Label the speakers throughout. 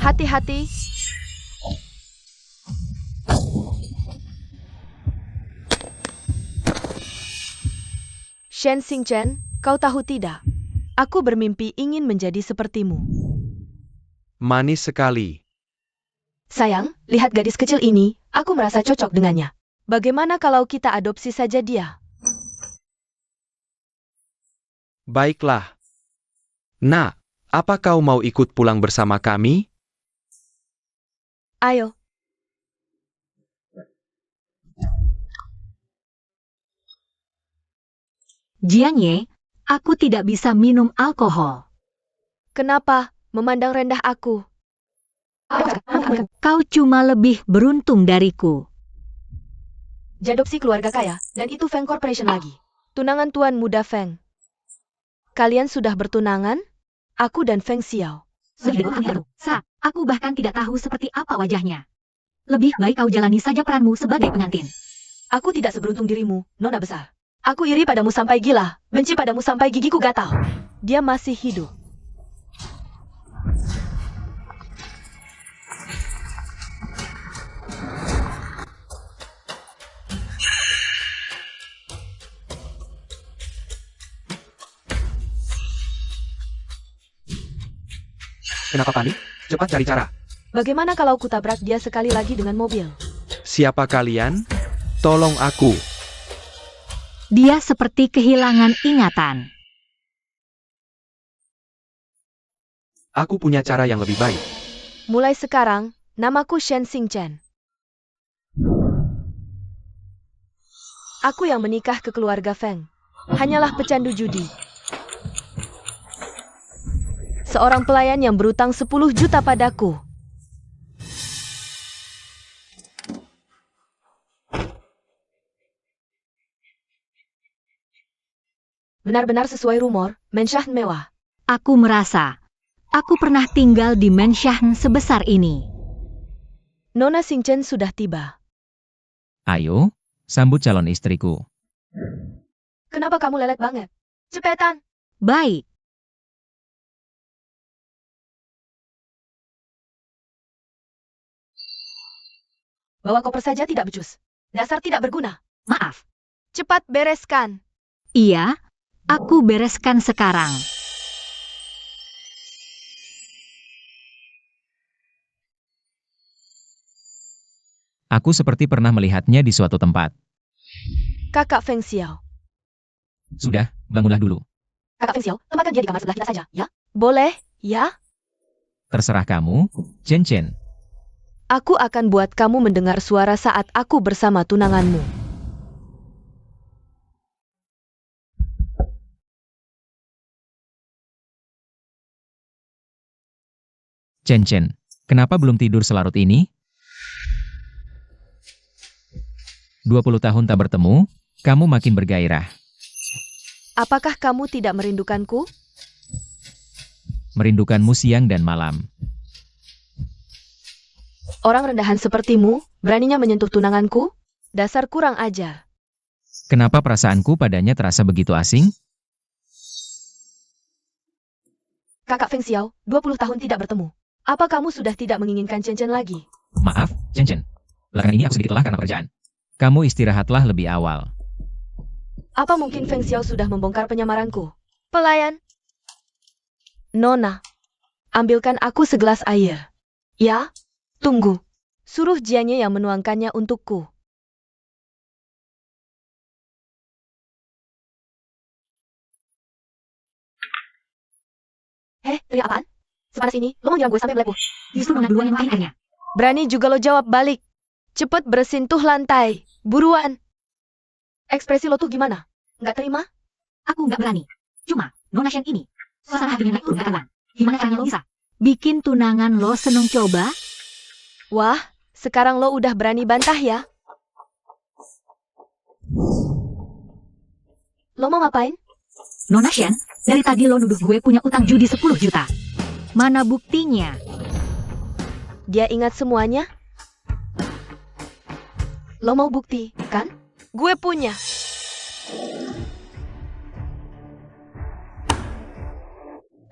Speaker 1: Hati-hati. Shen Xingchen, kau tahu tidak? Aku bermimpi ingin menjadi sepertimu.
Speaker 2: Manis sekali.
Speaker 1: Sayang, lihat gadis kecil ini, aku merasa cocok dengannya. Bagaimana kalau kita adopsi saja dia?
Speaker 2: Baiklah. Nak, apa kau mau ikut pulang bersama kami?
Speaker 1: Ayo.
Speaker 3: Jianye, aku tidak bisa minum alkohol.
Speaker 1: Kenapa memandang rendah aku?
Speaker 3: Kau cuma lebih beruntung dariku.
Speaker 1: Jadopsi keluarga kaya, dan itu Feng Corporation lagi. Tunangan Tuan Muda Feng. Kalian sudah bertunangan? Aku dan Feng Xiao.
Speaker 3: Aku bahkan tidak tahu seperti apa wajahnya. Lebih baik kau jalani saja peranmu sebagai pengantin.
Speaker 1: Aku tidak seberuntung dirimu, Nona besar. Aku iri padamu sampai gila, benci padamu sampai gigiku gatal. Dia masih hidup.
Speaker 2: Kenapa panik? Cepat cari cara.
Speaker 1: Bagaimana kalau kutabrak dia sekali lagi dengan mobil?
Speaker 2: Siapa kalian? Tolong aku.
Speaker 3: Dia seperti kehilangan ingatan.
Speaker 2: Aku punya cara yang lebih baik.
Speaker 1: Mulai sekarang, namaku Shen Xingchen. Aku yang menikah ke keluarga Feng. Hanyalah pecandu judi. Seorang pelayan yang berutang 10 juta padaku. Benar-benar sesuai rumor, mensyahan mewah.
Speaker 3: Aku merasa, aku pernah tinggal di mensyahan sebesar ini.
Speaker 1: Nona Xingchen sudah tiba.
Speaker 4: Ayo, sambut calon istriku.
Speaker 1: Kenapa kamu lelet banget? Cepetan!
Speaker 3: Baik.
Speaker 1: Bawa koper saja tidak becus. Dasar tidak berguna.
Speaker 3: Maaf.
Speaker 1: Cepat bereskan.
Speaker 3: Iya, aku bereskan sekarang.
Speaker 4: Aku seperti pernah melihatnya di suatu tempat.
Speaker 1: Kakak Feng Xiao.
Speaker 4: Sudah, bangunlah dulu.
Speaker 1: Kakak Feng Xiao, tempatkan dia di kamar sebelah kita saja, ya? Boleh, ya?
Speaker 4: Terserah kamu, Chen Chen.
Speaker 1: Aku akan buat kamu mendengar suara saat aku bersama tunanganmu.
Speaker 4: Chen Chen, kenapa belum tidur selarut ini? 20 tahun tak bertemu, kamu makin bergairah.
Speaker 1: Apakah kamu tidak merindukanku?
Speaker 4: Merindukanmu siang dan malam.
Speaker 1: Orang rendahan sepertimu, beraninya menyentuh tunanganku? Dasar kurang ajar.
Speaker 4: Kenapa perasaanku padanya terasa begitu asing?
Speaker 1: Kakak Feng Xiao, 20 tahun tidak bertemu. Apa kamu sudah tidak menginginkan Chen Chen lagi?
Speaker 4: Maaf, Chen Chen. Belakangan ini aku sedikit lelah karena pekerjaan. Kamu istirahatlah lebih awal.
Speaker 1: Apa mungkin Feng Xiao sudah membongkar penyamaranku? Pelayan. Nona, ambilkan aku segelas air. Ya? Tunggu. Suruh Jianye yang menuangkannya untukku. Teriak apaan? Sepanas ini, lo mau nyerang gue sampai melepuh.
Speaker 3: Justru Nona duluan yang main airnya.
Speaker 1: Berani juga lo jawab balik. Cepet bersihin tuh lantai. Buruan. Ekspresi lo tuh gimana? Nggak terima?
Speaker 3: Aku nggak berani. Cuma, Nona Shen ini, suasana hatinya naik turun gak karuan. Gimana caranya lo bisa bikin tunangan lo seneng coba?
Speaker 1: Wah, sekarang lo udah berani bantah ya? Lo mau ngapain?
Speaker 3: Nona Shen, dari tadi lo nuduh gue punya utang judi 10 juta. Mana buktinya?
Speaker 1: Dia ingat semuanya? Lo mau bukti, kan? Gue punya.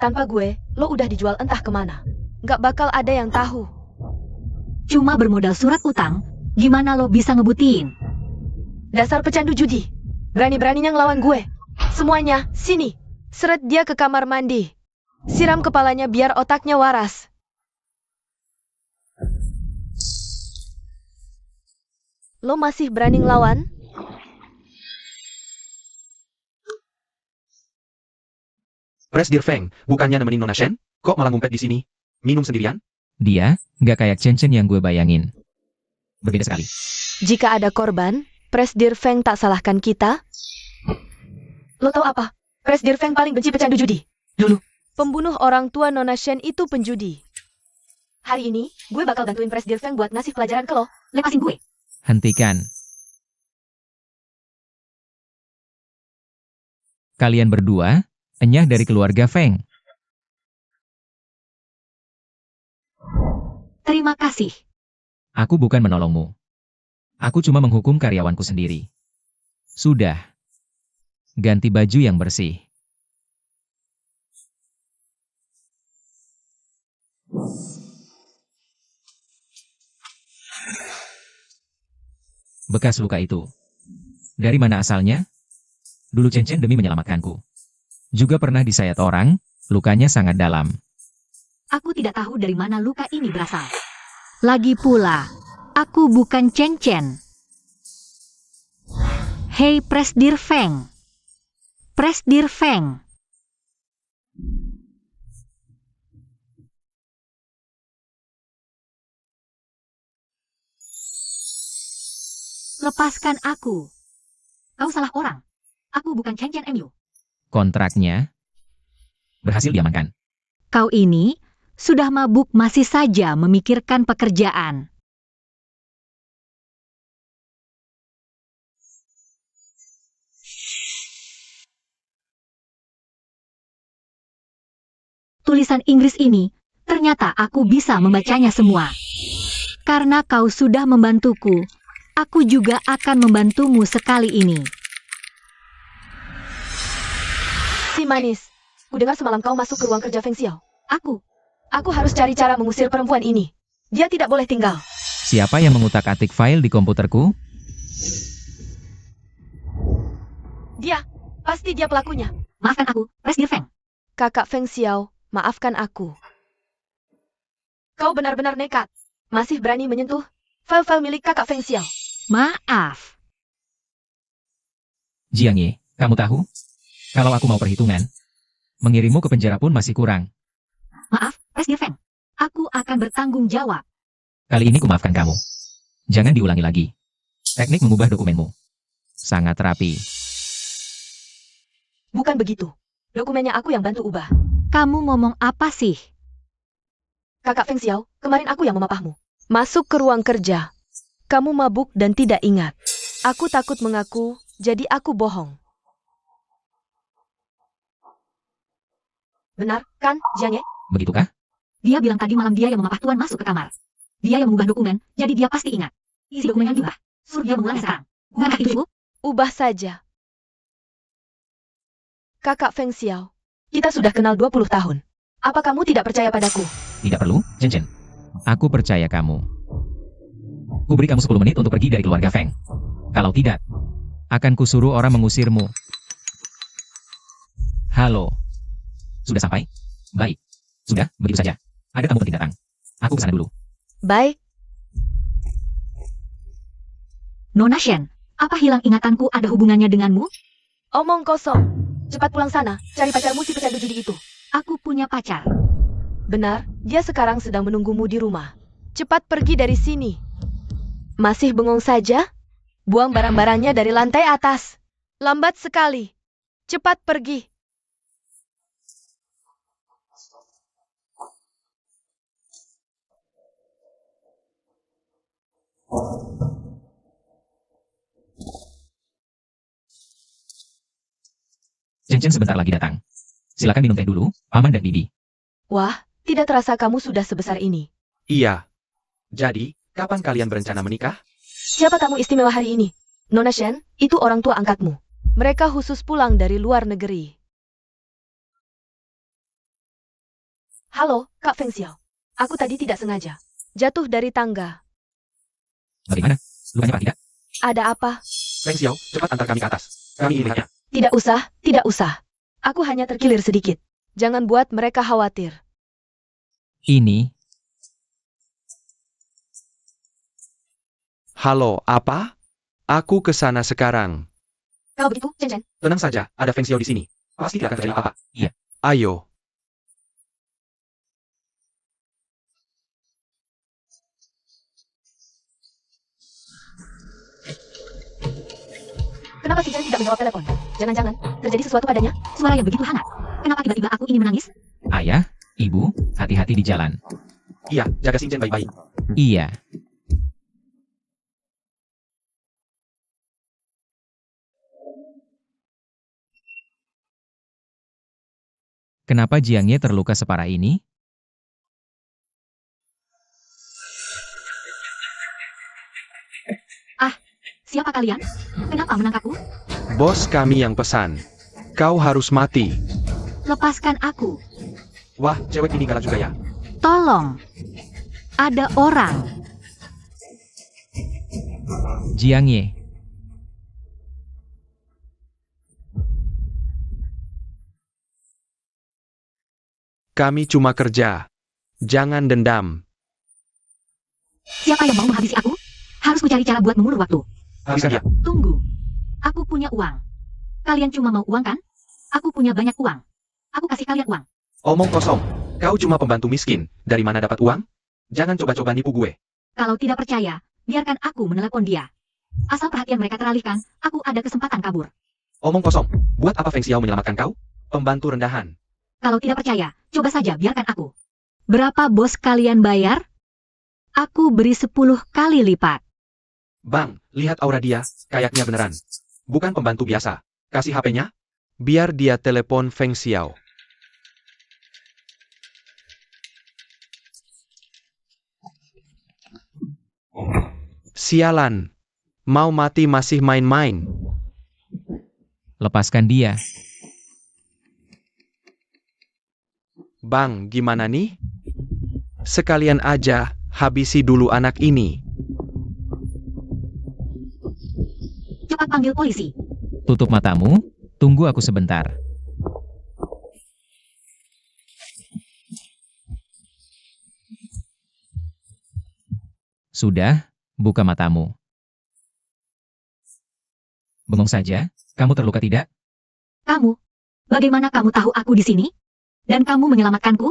Speaker 1: Tanpa gue, lo udah dijual entah kemana. Gak bakal ada yang tahu.
Speaker 3: Cuma bermodal surat utang, gimana lo bisa ngebuktiin?
Speaker 1: Dasar pecandu judi. Berani-beraninya ngelawan gue. Semuanya, sini. Seret dia ke kamar mandi. Siram kepalanya biar otaknya waras. Lo masih berani ngelawan?
Speaker 2: Presdir Feng, bukannya nemenin Nona Shen? Kok malah ngumpet di sini? Minum sendirian?
Speaker 4: Dia, nggak kayak Chen yang gue bayangin. Berbeda sekali.
Speaker 1: Jika ada korban, Presdir Feng tak salahkan kita. Lo tahu apa? Presdir Feng paling benci pecandu judi. Dulu, pembunuh orang tua Nona Shen itu penjudi. Hari ini, gue bakal bantuin Presdir Feng buat ngasih pelajaran ke lo.
Speaker 3: Lepasin gue.
Speaker 4: Hentikan. Kalian berdua, enyah dari keluarga Feng.
Speaker 3: Terima kasih.
Speaker 4: Aku bukan menolongmu. Aku cuma menghukum karyawanku sendiri. Sudah. Ganti baju yang bersih. Bekas luka itu. Dari mana asalnya? Dulu Chen demi menyelamatkanku. Juga pernah disayat orang, lukanya sangat dalam.
Speaker 3: Aku tidak tahu dari mana luka ini berasal. Lagi pula, aku bukan Chen. Hei Presdir Feng. Presdir Feng. Lepaskan aku. Kau salah orang. Aku bukan Chen MU.
Speaker 4: Kontraknya berhasil diamankan.
Speaker 3: Kau ini sudah mabuk masih saja memikirkan pekerjaan. Tulisan Inggris ini, ternyata aku bisa membacanya semua. Karena kau sudah membantuku, aku juga akan membantumu sekali ini.
Speaker 1: Si manis, kudengar semalam kau masuk ke ruang kerja Feng Xiao.
Speaker 3: Aku
Speaker 1: harus cari cara mengusir perempuan ini. Dia tidak boleh tinggal.
Speaker 4: Siapa yang mengutak-atik file di komputerku?
Speaker 1: Dia, pasti dia pelakunya.
Speaker 3: maafkan aku, Presdir Feng.
Speaker 1: Kakak Feng Xiao, maafkan aku. Kau benar-benar nekat. Masih berani menyentuh file-file milik kakak Feng Xiao.
Speaker 3: Maaf.
Speaker 4: Jiang Ye, kamu tahu? Kalau aku mau perhitungan, mengirimmu ke penjara pun masih kurang.
Speaker 3: Maaf, Presdir Feng. Aku akan bertanggung jawab.
Speaker 4: Kali ini kumaafkan kamu. Jangan diulangi lagi. Teknik mengubah dokumenmu. Sangat rapi.
Speaker 1: Bukan begitu. Dokumennya aku yang bantu ubah.
Speaker 3: Kamu ngomong apa sih?
Speaker 1: Kakak Feng Xiao, kemarin aku yang memapahmu. Masuk ke ruang kerja. Kamu mabuk dan tidak ingat. Aku takut mengaku, jadi aku bohong. Benar, kan, Jiang Ye?
Speaker 4: Begitukah?
Speaker 3: Dia bilang tadi malam dia yang memapah Tuan masuk ke kamar. Dia yang mengubah dokumen, jadi dia pasti ingat. Isi dokumen yang diubah. Suruh dia mengulangnya sekarang. Bukankah itu, Bu?
Speaker 1: Ubah saja. Kakak Feng Xiao, kita sudah kenal 20 tahun. Apa kamu tidak percaya padaku?
Speaker 4: Tidak perlu, Chen. Aku percaya kamu. Kuberi kamu 10 menit untuk pergi dari keluarga Feng. Kalau tidak, akan kusuruh orang mengusirmu. Halo. Sudah sampai? Baik. Sudah, begitu saja. Ada tamu penting datang. Aku kesana dulu.
Speaker 1: Baik.
Speaker 3: Nona Shen, apa hilang ingatanku ada hubungannya denganmu?
Speaker 1: Omong kosong. Cepat pulang sana, cari pacarmu si pecandu judi itu.
Speaker 3: Aku punya pacar.
Speaker 1: Benar, dia sekarang sedang menunggumu di rumah. Cepat pergi dari sini. Masih bengong saja? Buang barang-barangnya dari lantai atas. Lambat sekali. Cepat pergi.
Speaker 4: Chen sebentar lagi datang. Silakan minum teh dulu, Paman dan Bibi.
Speaker 1: Wah, tidak terasa kamu sudah sebesar ini.
Speaker 2: Iya. Jadi, kapan kalian berencana menikah?
Speaker 1: Siapa tamu istimewa hari ini? Nona Shen, itu orang tua angkatmu. Mereka khusus pulang dari luar negeri. Halo, Kak Feng Xiao. Aku tadi tidak sengaja. Jatuh dari tangga.
Speaker 4: Bagaimana? Lukanya parah tidak?
Speaker 1: Ada apa?
Speaker 2: Feng Xiao, cepat antar kami ke atas. Kami ingin lihatnya.
Speaker 1: Tidak usah, tidak usah. Aku hanya terkilir sedikit. Jangan buat mereka khawatir.
Speaker 4: Ini,
Speaker 2: Halo, apa? Aku ke sana sekarang.
Speaker 1: Kalau begitu, Chen Chen.
Speaker 2: Tenang saja, ada Feng Xiao di sini. Pasti tidak akan terjadi apa-apa.
Speaker 4: Iya.
Speaker 2: Ayo.
Speaker 1: Kenapa si Chen tidak menjawab telepon? Jangan-jangan terjadi sesuatu padanya?
Speaker 3: Suara yang begitu hangat. Kenapa tiba-tiba aku ingin menangis?
Speaker 4: ayah, ibu, hati-hati di jalan.
Speaker 2: Iya, jaga Xingchen baik-baik.
Speaker 4: Iya. Kenapa Jiangye terluka separah ini?
Speaker 3: Siapa kalian? Kenapa menangkapku?
Speaker 2: Bos kami yang pesan. Kau harus mati.
Speaker 3: Lepaskan aku.
Speaker 2: Wah, cewek ini galak juga ya.
Speaker 3: Tolong. Ada orang.
Speaker 4: Jiangye.
Speaker 2: Kami cuma kerja. Jangan dendam.
Speaker 3: Siapa yang mau menghabisi aku? Harus mencari cara buat mengulur waktu.
Speaker 2: Habiskan dia.
Speaker 3: Tunggu. Aku punya uang. Kalian cuma mau uang kan? Aku punya banyak uang. Aku kasih kalian uang.
Speaker 2: Omong kosong. Kau cuma pembantu miskin. Dari mana dapat uang? Jangan coba-coba nipu gue.
Speaker 3: Kalau tidak percaya, biarkan aku menelepon dia. Asal perhatian mereka teralihkan, aku ada kesempatan kabur.
Speaker 2: Omong kosong. Buat apa Feng Xiao menyelamatkan kau? Pembantu rendahan.
Speaker 3: Kalau tidak percaya, coba saja biarkan aku. Berapa bos kalian bayar? Aku beri 10 kali lipat.
Speaker 2: Bang, lihat aura dia. Kayaknya beneran. Bukan pembantu biasa. Kasih HP-nya. Biar dia telepon Feng Xiao. Sialan. Mau mati masih main-main.
Speaker 4: Lepaskan dia.
Speaker 2: Bang, gimana nih? Sekalian aja, habisi dulu anak ini.
Speaker 3: Cepat panggil polisi.
Speaker 4: Tutup matamu, tunggu aku sebentar. Sudah, buka matamu. Bengong saja, kamu terluka tidak?
Speaker 3: Kamu, bagaimana kamu tahu aku di sini? Dan kamu menyelamatkanku?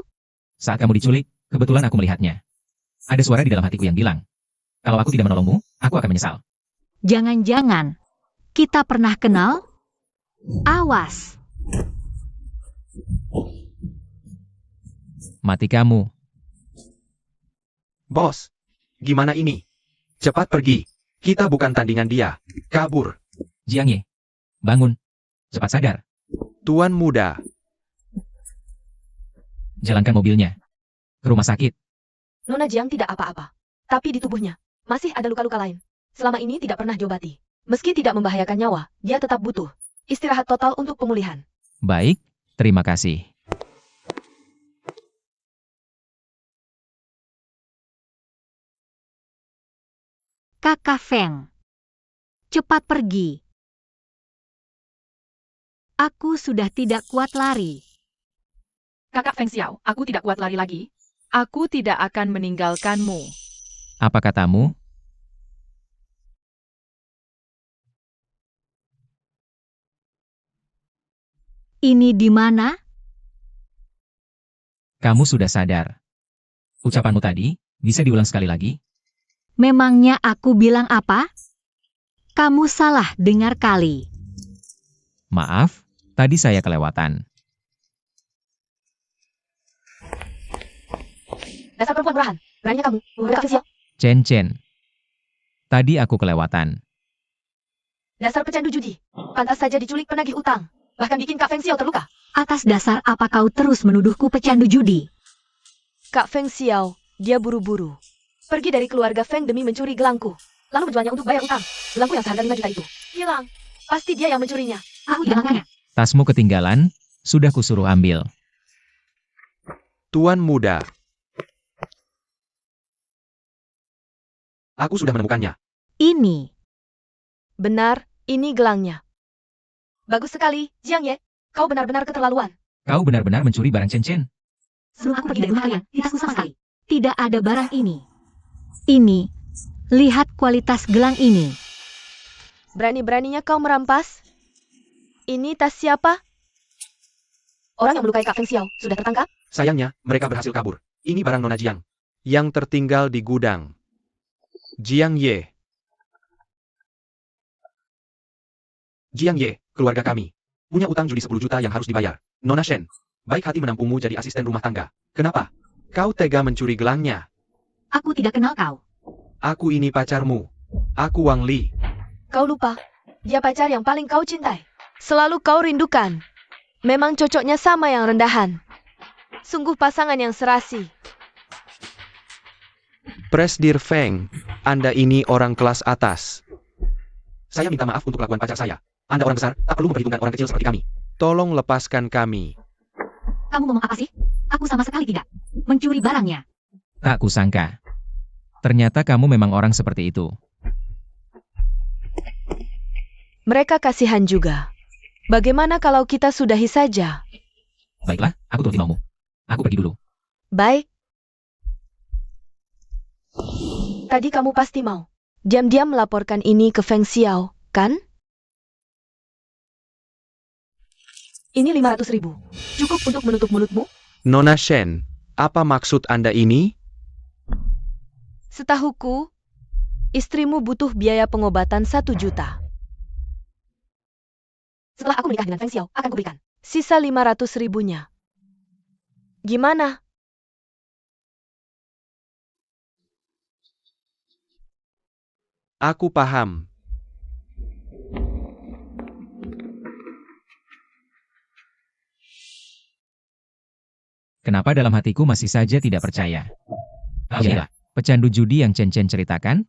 Speaker 4: Saat kamu diculik, kebetulan aku melihatnya. Ada suara di dalam hatiku yang bilang, kalau aku tidak menolongmu, aku akan menyesal.
Speaker 3: Jangan-jangan kita pernah kenal? Awas.
Speaker 4: Mati kamu.
Speaker 2: Bos, gimana ini? Cepat pergi. Kita bukan tandingan dia. Kabur.
Speaker 4: Jiangye, bangun. Cepat sadar.
Speaker 2: Tuan muda.
Speaker 4: Jalankan mobilnya. Ke rumah sakit.
Speaker 1: Nona Jiang tidak apa-apa. Tapi di tubuhnya, masih ada luka-luka lain. Selama ini tidak pernah diobati. Meski tidak membahayakan nyawa, dia tetap butuh istirahat total untuk pemulihan.
Speaker 4: Baik, terima kasih.
Speaker 3: Kakak Feng. Cepat pergi. Aku sudah tidak kuat lari.
Speaker 5: Kakak Feng Xiao, aku tidak kuat lari lagi. Aku tidak akan meninggalkanmu.
Speaker 4: Apa katamu?
Speaker 3: Ini di mana?
Speaker 4: Kamu sudah sadar. Ucapanmu tadi, bisa diulang sekali lagi?
Speaker 3: Memangnya aku bilang apa? Kamu salah dengar kali.
Speaker 4: Maaf, tadi saya kelewatan.
Speaker 1: Dasar perempuan murahan. Beraninya kamu membunuh Kak Feng Xiao.
Speaker 4: Chen. Tadi aku kelewatan.
Speaker 1: Dasar pecandu judi. Pantas saja diculik penagih utang. Bahkan bikin Kak Feng Xiao terluka.
Speaker 3: Atas dasar apa kau terus menuduhku pecandu judi?
Speaker 1: Kak Feng Xiao, dia buru-buru. Pergi dari keluarga Feng demi mencuri gelangku. Lalu menjualnya untuk bayar utang. Gelangku yang seharga 5 juta itu hilang. Pasti dia yang mencurinya.
Speaker 3: Aku tidak mengangkatnya.
Speaker 4: Tasmu ketinggalan, sudah kusuruh ambil.
Speaker 2: Tuan muda. Aku sudah menemukannya.
Speaker 3: Ini.
Speaker 1: Benar, ini gelangnya. Bagus sekali, Jiang Ye. Kau benar-benar keterlaluan.
Speaker 4: Kau benar-benar mencuri barang Chen.
Speaker 3: Sebelum aku pergi dari rumah kalian, di tasku sama sekali tidak ada barang ini. Ini. Lihat kualitas gelang ini.
Speaker 1: Berani-beraninya kau merampas? Ini tas siapa? Orang yang melukai Kak Feng Xiao sudah tertangkap?
Speaker 2: Sayangnya, mereka berhasil kabur. Ini barang Nona Jiang. Yang tertinggal di gudang. Jiang Ye. Jiang Ye, keluarga kami. Punya utang judi 10 juta yang harus dibayar. Nona Shen, baik hati menampungmu jadi asisten rumah tangga. Kenapa? Kau tega mencuri gelangnya.
Speaker 3: Aku tidak kenal kau.
Speaker 2: Aku ini pacarmu. Aku Wang Li.
Speaker 1: Kau lupa, dia pacar yang paling kau cintai. Selalu kau rindukan. Memang cocoknya sama yang rendahan. Sungguh pasangan yang serasi.
Speaker 2: Presdir Feng, Anda ini orang kelas atas. Saya minta maaf untuk kelakuan pacar saya. Anda orang besar, tak perlu memperhitungkan orang kecil seperti kami. Tolong lepaskan kami.
Speaker 3: Kamu ngomong apa sih? Aku sama sekali tidak mencuri barangnya.
Speaker 4: Tak kusangka. Ternyata kamu memang orang seperti itu.
Speaker 1: Mereka kasihan juga. Bagaimana kalau kita sudahi saja?
Speaker 4: Baiklah, aku turuti maumu. Aku pergi dulu.
Speaker 1: Baik. Tadi kamu pasti mau diam-diam melaporkan ini ke Feng Xiao, kan? Ini 500.000. Cukup untuk menutup mulutmu?
Speaker 2: Nona Shen, apa maksud Anda ini?
Speaker 1: Setahuku, istrimu butuh biaya pengobatan 1 juta. Setelah aku menikah dengan Feng Xiao, akan kuberikan sisa 500.000-nya. Gimana?
Speaker 2: Aku paham.
Speaker 4: Kenapa dalam hatiku masih saja tidak percaya? Oh ya, pecandu judi yang Chen ceritakan?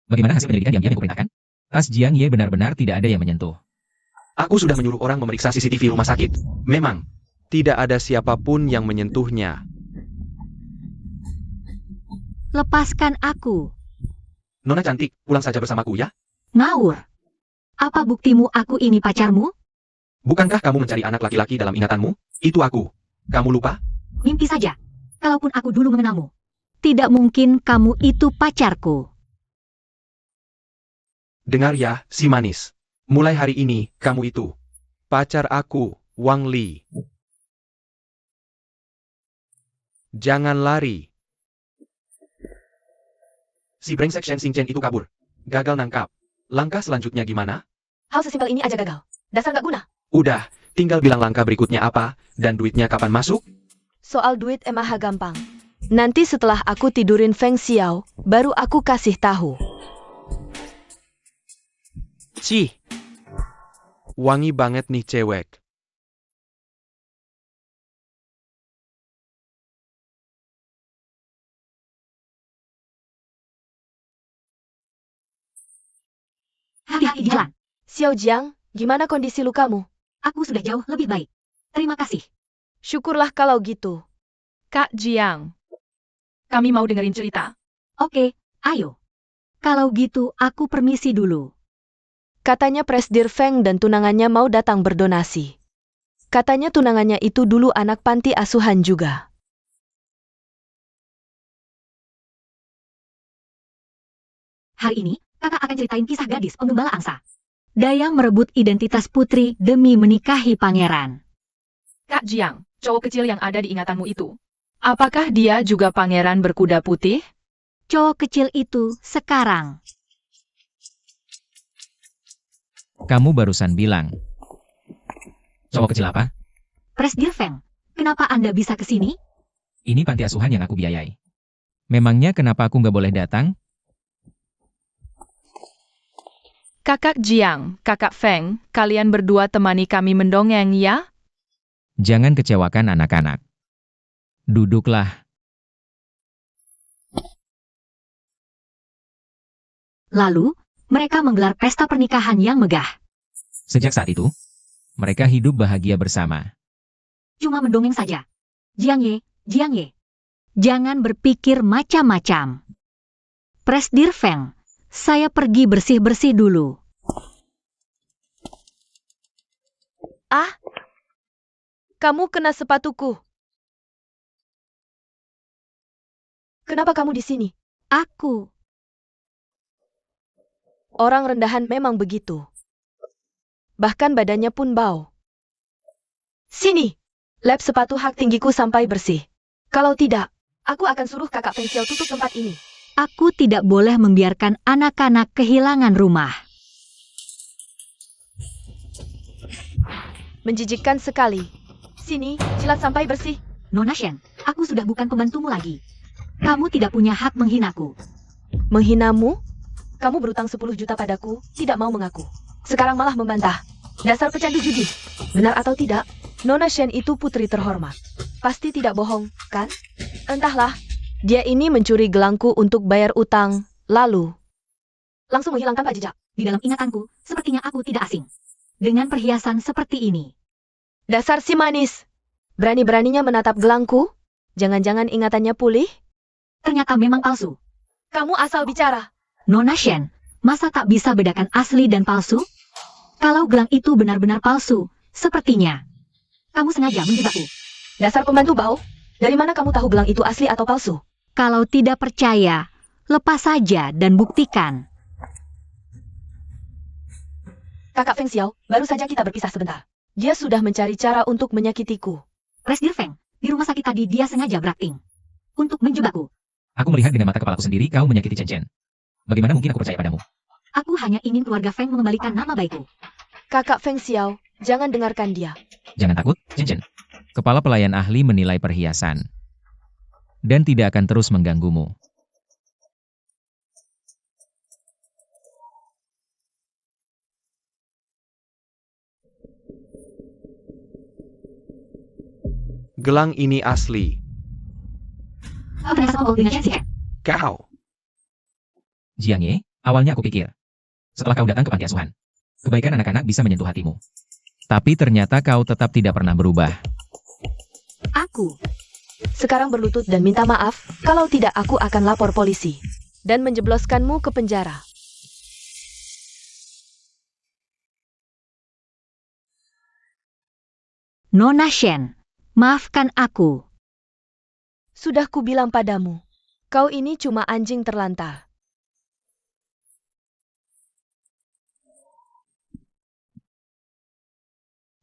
Speaker 4: Bagaimana hasil penyelidikan diam-diam yang kuperintahkan? Tas Jiang Ye benar-benar tidak ada yang menyentuh.
Speaker 2: Aku sudah menyuruh orang memeriksa CCTV rumah sakit. Memang, tidak ada siapapun yang menyentuhnya.
Speaker 3: Lepaskan aku.
Speaker 2: Nona cantik, pulang saja bersamaku ya.
Speaker 3: Ngawur. Apa buktimu aku ini pacarmu?
Speaker 2: Bukankah kamu mencari anak laki-laki dalam ingatanmu? Itu aku. Kamu lupa?
Speaker 3: Mimpi saja. Kalaupun aku dulu mengenalmu. Tidak mungkin kamu itu pacarku.
Speaker 2: Dengar ya, si manis. Mulai hari ini, kamu itu pacar aku, Wang Li. Jangan lari. Si brengsek Shen Xingchen itu kabur. Gagal nangkap. Langkah selanjutnya gimana?
Speaker 1: Hal sesimpel ini aja gagal. Dasar gak guna.
Speaker 2: Udah, tinggal bilang langkah berikutnya apa, dan duitnya kapan masuk?
Speaker 1: Soal duit emang gampang. Nanti setelah aku tidurin Feng Xiao, baru aku kasih tahu.
Speaker 2: Cih. Wangi banget nih cewek.
Speaker 3: Hati-hati di jalan.
Speaker 1: Xiao Jiang, gimana kondisi lukamu?
Speaker 3: Aku sudah jauh lebih baik. Terima kasih.
Speaker 1: Syukurlah kalau gitu.
Speaker 5: Kak Jiang, kami mau dengerin cerita.
Speaker 3: Oke, ayo. Kalau gitu aku permisi dulu.
Speaker 1: Katanya Presdir Feng dan tunangannya mau datang berdonasi. Katanya tunangannya itu dulu anak panti asuhan juga.
Speaker 3: Hari ini, kakak akan ceritain kisah gadis penggembala angsa. Dayang merebut identitas putri demi menikahi pangeran.
Speaker 5: Kak Jiang, cowok kecil yang ada di ingatanmu itu. Apakah dia juga pangeran berkuda putih?
Speaker 3: Cowok kecil itu sekarang.
Speaker 4: Kamu barusan bilang. Cowok kecil apa?
Speaker 3: Presdir Feng, kenapa Anda bisa ke sini?
Speaker 4: Ini panti asuhan yang aku biayai. Memangnya kenapa aku nggak boleh datang?
Speaker 5: Kakak Jiang, Kakak Feng, kalian berdua temani kami mendongeng ya?
Speaker 4: Jangan kecewakan anak-anak. Duduklah.
Speaker 3: Lalu, mereka menggelar pesta pernikahan yang megah.
Speaker 4: Sejak saat itu, mereka hidup bahagia bersama.
Speaker 3: Cuma mendongeng saja. Jiang Ye, Jangan berpikir macam-macam. Presdir Feng, saya pergi bersih-bersih dulu.
Speaker 1: Ah, kamu kena sepatuku. Kenapa kamu di sini?
Speaker 3: Aku.
Speaker 1: Orang rendahan memang begitu. Bahkan badannya pun bau. Sini, lap sepatu hak tinggiku sampai bersih. Kalau tidak, aku akan suruh kakak Feng Xiao tutup tempat ini.
Speaker 3: Aku tidak boleh membiarkan anak-anak kehilangan rumah.
Speaker 1: Menjijikkan sekali. Sini, jilat sampai bersih.
Speaker 3: Nona Shen, aku sudah bukan pembantumu lagi. Kamu tidak punya hak menghinaku.
Speaker 1: Menghinamu? Kamu berutang 10 juta padaku, tidak mau mengaku. Sekarang malah membantah. Dasar pecandu judi. Benar atau tidak, Nona Shen itu putri terhormat. Pasti tidak bohong, kan? Entahlah. Dia ini mencuri gelangku untuk bayar utang, lalu langsung menghilangkan Pak jejak.
Speaker 3: Di dalam ingatanku, sepertinya aku tidak asing dengan perhiasan seperti ini.
Speaker 1: Dasar si manis. Berani-beraninya menatap gelangku? Jangan-jangan ingatannya pulih?
Speaker 3: Ternyata memang palsu.
Speaker 1: Kamu asal bicara.
Speaker 3: Nona Shen, masa tak bisa bedakan asli dan palsu? Kalau gelang itu benar-benar palsu, sepertinya kamu sengaja menjebakku.
Speaker 1: Dasar pembantu bau. Dari mana kamu tahu gelang itu asli atau palsu?
Speaker 3: Kalau tidak percaya, lepas saja dan buktikan.
Speaker 1: Kakak Feng Xiao, baru saja kita berpisah sebentar. Dia sudah mencari cara untuk menyakitiku.
Speaker 3: Presdir Feng, di rumah sakit tadi dia sengaja berakting untuk menjebakku.
Speaker 4: Aku melihat dengan mata kepalaku sendiri kau menyakiti Chen Chen. Bagaimana mungkin aku percaya padamu?
Speaker 3: Aku hanya ingin keluarga Feng mengembalikan nama baikku.
Speaker 1: Kakak Feng Xiao, jangan dengarkan dia.
Speaker 4: Jangan takut, Chen Chen. Kepala pelayan ahli menilai perhiasan dan tidak akan terus mengganggumu.
Speaker 2: Gelang ini asli.
Speaker 3: Kau ternyata sekongkol dengan Chen Xian.
Speaker 2: Kau.
Speaker 4: Jiang Ye, awalnya aku pikir, setelah kau datang ke panti asuhan, kebaikan anak-anak bisa menyentuh hatimu. Tapi ternyata kau tetap tidak pernah berubah.
Speaker 3: Aku.
Speaker 1: Sekarang berlutut dan minta maaf, kalau tidak aku akan lapor polisi. Dan menjebloskanmu ke penjara.
Speaker 3: Nona Shen, maafkan aku.
Speaker 1: Sudah kubilang padamu, kau ini cuma anjing terlantar.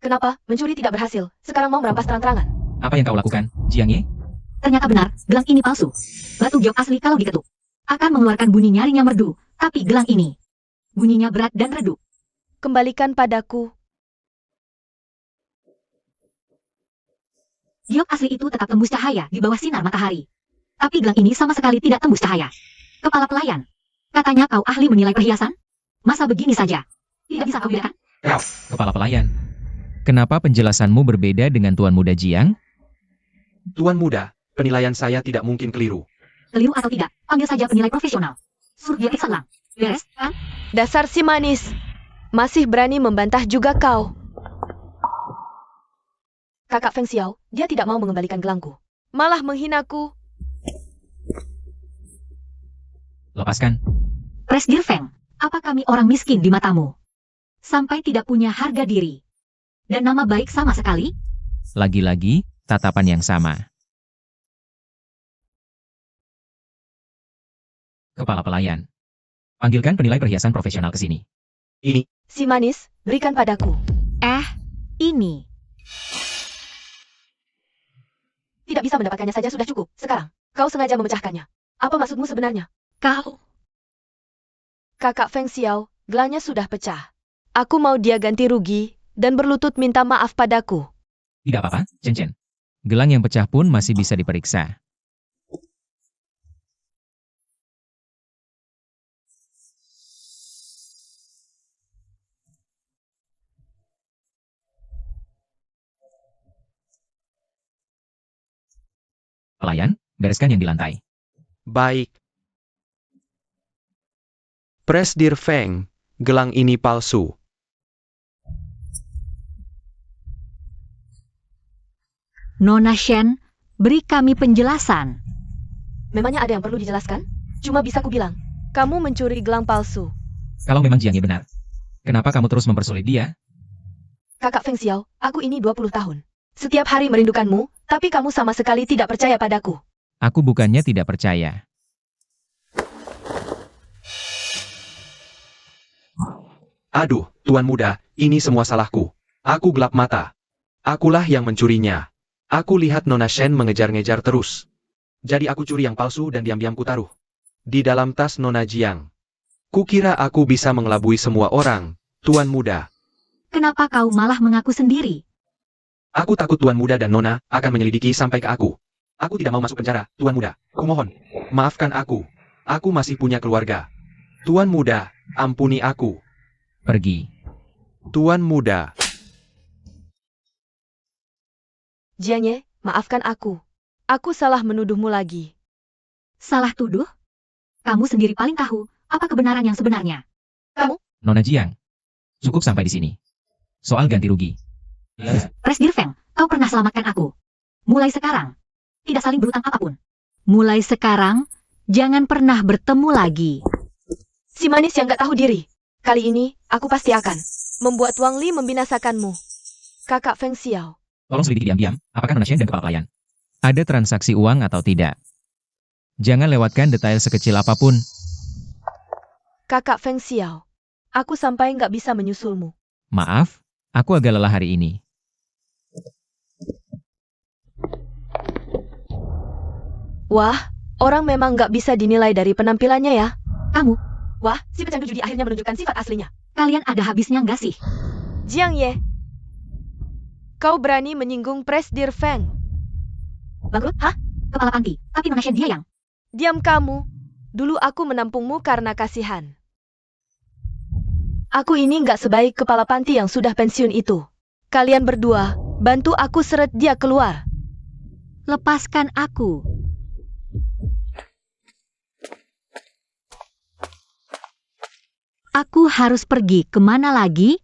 Speaker 1: Kenapa? Mencuri tidak berhasil. Sekarang mau merampas terang-terangan.
Speaker 4: Apa yang kau lakukan, Jiang Ye?
Speaker 3: Ternyata benar, gelang ini palsu. Batu giok asli kalau diketuk akan mengeluarkan bunyi nyaring yang merdu, tapi gelang ini bunyinya berat dan redup.
Speaker 1: Kembalikan padaku.
Speaker 3: Giok asli itu tetap tembus cahaya di bawah sinar matahari. Tapi gelang ini sama sekali tidak tembus cahaya. Kepala pelayan, katanya kau ahli menilai perhiasan? Masa begini saja? Tidak bisa kau bedakan?
Speaker 4: Kau, kepala pelayan. Kenapa penjelasanmu berbeda dengan Tuan Muda Jiang?
Speaker 2: Tuan muda, penilaian saya tidak mungkin keliru.
Speaker 3: Keliru atau tidak, panggil saja penilai profesional. Suruh dia periksa ulang. Beres, kan?
Speaker 1: Dasar si manis. Masih berani membantah juga kau. Kakak Feng Xiao, dia tidak mau mengembalikan gelangku. Malah menghinaku.
Speaker 4: Lepaskan.
Speaker 3: Presdir Feng, apa kami orang miskin di matamu? Sampai tidak punya harga diri. Dan nama baik sama sekali?
Speaker 4: Lagi-lagi, tatapan yang sama. Kepala pelayan. Panggilkan penilai perhiasan profesional ke sini.
Speaker 2: Ini.
Speaker 1: Si manis, berikan padaku.
Speaker 3: Ini.
Speaker 1: Tidak bisa mendapatkannya saja sudah cukup. Sekarang, kau sengaja memecahkannya. Apa maksudmu sebenarnya?
Speaker 3: Kau.
Speaker 1: Kakak Feng Xiao, gelangnya sudah pecah. Aku mau dia ganti rugi dan berlutut minta maaf padaku.
Speaker 4: Tidak apa-apa, Chen Chen. Gelang yang pecah pun masih bisa diperiksa. Pelayan, bereskan yang di lantai.
Speaker 2: Baik. Presdir Feng, gelang ini palsu.
Speaker 3: Nona Shen, beri kami penjelasan.
Speaker 1: Memangnya ada yang perlu dijelaskan? Cuma bisa kubilang, kamu mencuri gelang palsu.
Speaker 4: Kalau memang Jiang Ye benar, kenapa kamu terus mempersulit dia?
Speaker 1: Kakak Feng Xiao, aku ini 20 tahun. Setiap hari merindukanmu, tapi kamu sama sekali tidak percaya padaku.
Speaker 4: Aku bukannya tidak percaya.
Speaker 2: Aduh, Tuan Muda, ini semua salahku. Aku gelap mata. Akulah yang mencurinya. Aku lihat Nona Shen mengejar-ngejar terus. Jadi aku curi yang palsu dan diam-diam kutaruh di dalam tas Nona Jiang. Kukira aku bisa mengelabui semua orang, Tuan Muda.
Speaker 3: Kenapa kau malah mengaku sendiri?
Speaker 2: Aku takut Tuan Muda dan Nona akan menyelidiki sampai ke aku. Aku tidak mau masuk penjara, Tuan Muda. Kumohon, maafkan aku. Aku masih punya keluarga. Tuan Muda, ampuni aku.
Speaker 4: Pergi.
Speaker 2: Tuan Muda.
Speaker 1: Jiang Ye, maafkan aku. Aku salah menuduhmu lagi.
Speaker 3: Salah tuduh? Kamu sendiri paling tahu apa kebenaran yang sebenarnya.
Speaker 4: Nona Jiang, cukup sampai di sini. Soal ganti rugi.
Speaker 3: Presdir Feng, kau pernah selamatkan aku. Mulai sekarang, tidak saling berutang apapun. Mulai sekarang, jangan pernah bertemu lagi.
Speaker 1: Si manis yang gak tahu diri. Kali ini, aku pasti akan membuat Wang Li membinasakanmu. Kakak Feng Xiao.
Speaker 4: Tolong selidiki diam-diam, apakah Nona Shen dan kepala pelayan ada transaksi uang atau tidak. Jangan lewatkan detail sekecil apapun.
Speaker 1: Kakak Feng Xiao. Aku sampai nggak bisa menyusulmu.
Speaker 4: Maaf, aku agak lelah hari ini.
Speaker 1: Wah, orang memang nggak bisa dinilai dari penampilannya ya.
Speaker 3: Kamu,
Speaker 1: Wah, si pecandu judi akhirnya menunjukkan sifat aslinya.
Speaker 3: kalian ada habisnya nggak sih?
Speaker 1: Jiang Ye. Kau berani menyinggung Presdir Feng.
Speaker 3: Bangkrut? Hah? Kepala panti, tapi Nona Shen dia yang...
Speaker 1: Diam kamu. Dulu aku menampungmu karena kasihan. Aku ini nggak sebaik kepala panti yang sudah pensiun itu. Kalian berdua, bantu aku seret dia keluar.
Speaker 3: Lepaskan aku. Aku harus pergi kemana lagi?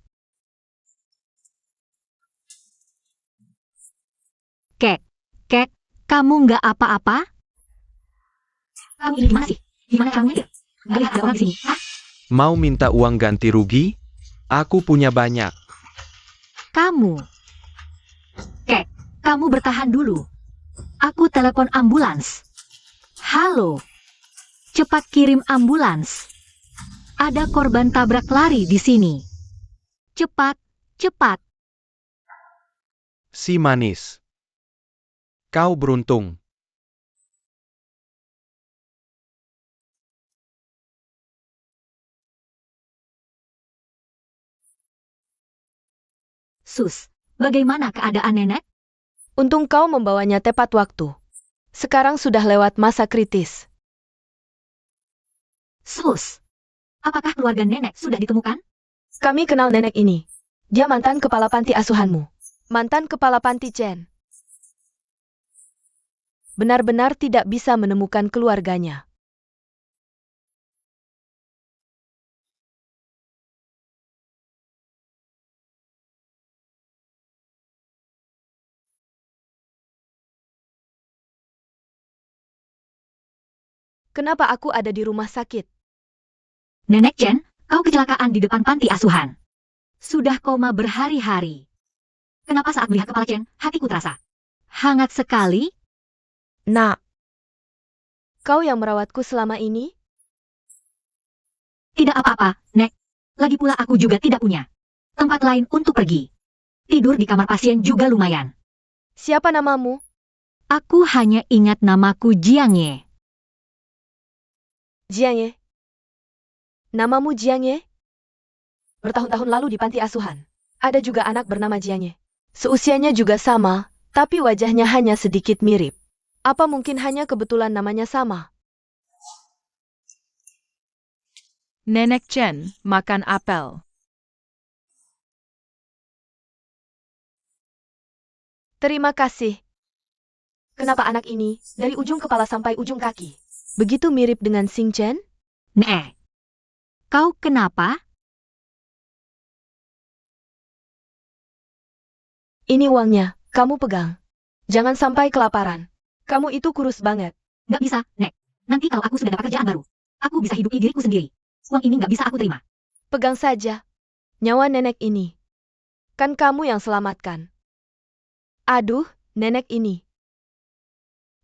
Speaker 3: Kek, kamu nggak apa-apa? Kamu ini gimana sih? Gimana caranya? Nggak lihat ada orang di sini? Hah?
Speaker 2: Mau minta uang ganti rugi? Aku punya banyak.
Speaker 3: Kamu. Kek, kamu bertahan dulu. Aku telepon ambulans. Halo. Cepat kirim ambulans. Ada korban tabrak lari di sini. Cepat, cepat.
Speaker 2: Si manis. Kau beruntung.
Speaker 3: Sus, bagaimana keadaan nenek?
Speaker 1: Untung kau membawanya tepat waktu. Sekarang sudah lewat masa kritis.
Speaker 3: Sus, apakah keluarga nenek sudah ditemukan?
Speaker 1: Kami kenal nenek ini. Dia mantan kepala panti asuhanmu. Mantan kepala panti Chen. Benar-benar tidak bisa menemukan keluarganya. Kenapa aku ada di rumah sakit?
Speaker 3: Nenek Chen, kau kecelakaan di depan panti asuhan. Sudah koma berhari-hari. Kenapa saat melihat kepala Chen, hatiku terasa hangat sekali?
Speaker 1: Nak, kau yang merawatku selama ini?
Speaker 3: Tidak apa-apa, Nek. Lagi pula aku juga tidak punya tempat lain untuk pergi. Tidur di kamar pasien juga lumayan.
Speaker 1: Siapa namamu?
Speaker 3: Aku hanya ingat namaku Jiang Ye.
Speaker 1: Jiang Ye. Namamu Jiang Ye? Bertahun-tahun lalu di panti asuhan. Ada juga anak bernama Jiang Ye. Seusianya juga sama, tapi wajahnya hanya sedikit mirip. Apa mungkin hanya kebetulan namanya sama?
Speaker 5: Nenek Chen makan apel.
Speaker 1: Terima kasih. Kenapa anak ini, dari ujung kepala sampai ujung kaki, begitu mirip dengan Xing Chen?
Speaker 3: Nek, kau kenapa?
Speaker 1: Ini uangnya, kamu pegang. Jangan sampai kelaparan. Kamu itu kurus banget.
Speaker 3: Nggak bisa, Nek. Nanti kalau aku sudah dapat kerjaan baru, aku bisa hidupi diriku sendiri. Uang ini nggak bisa aku terima.
Speaker 1: Pegang saja nyawa nenek ini. Kan kamu yang selamatkan. Aduh, nenek ini.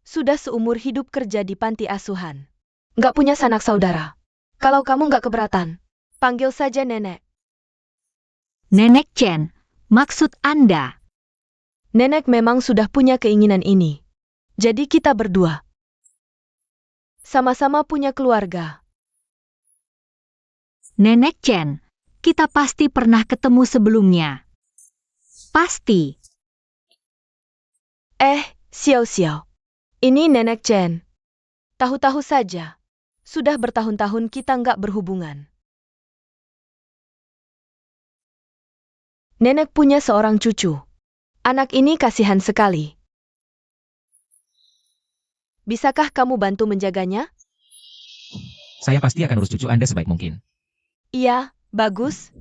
Speaker 1: Sudah seumur hidup kerja di panti asuhan. Nggak punya sanak saudara. Kalau kamu nggak keberatan, panggil saja nenek.
Speaker 3: Nenek Chen, maksud Anda?
Speaker 1: Nenek memang sudah punya keinginan ini. Jadi kita berdua sama-sama punya keluarga.
Speaker 3: Nenek Chen, kita pasti pernah ketemu sebelumnya. Pasti.
Speaker 1: Xiao. Ini Nenek Chen. Tahu-tahu saja. Sudah bertahun-tahun kita nggak berhubungan. Nenek punya seorang cucu. Anak ini kasihan sekali. Bisakah kamu bantu menjaganya?
Speaker 4: Saya pasti akan urus cucu Anda sebaik mungkin.
Speaker 1: Iya, bagus.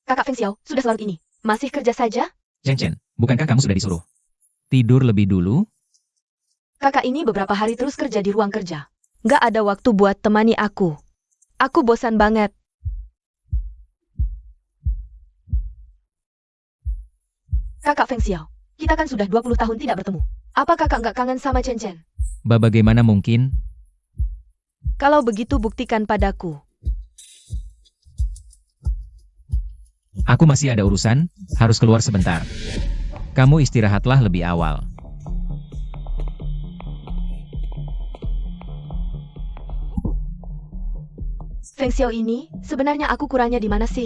Speaker 1: Kakak Feng Xiao, sudah selarut ini. Masih kerja saja?
Speaker 4: Chen, bukankah kamu sudah disuruh tidur lebih dulu?
Speaker 1: Kakak ini beberapa hari terus kerja di ruang kerja. Nggak ada waktu buat temani aku. Aku bosan banget. Kakak Feng Xiao, kita kan sudah 20 tahun tidak bertemu. Apa kakak nggak kangen sama Chen?
Speaker 4: Bagaimana mungkin?
Speaker 1: Kalau begitu buktikan padaku.
Speaker 4: Aku masih ada urusan, harus keluar sebentar. Kamu istirahatlah lebih awal.
Speaker 1: Feng Xiao ini, sebenarnya aku kurangnya di mana sih?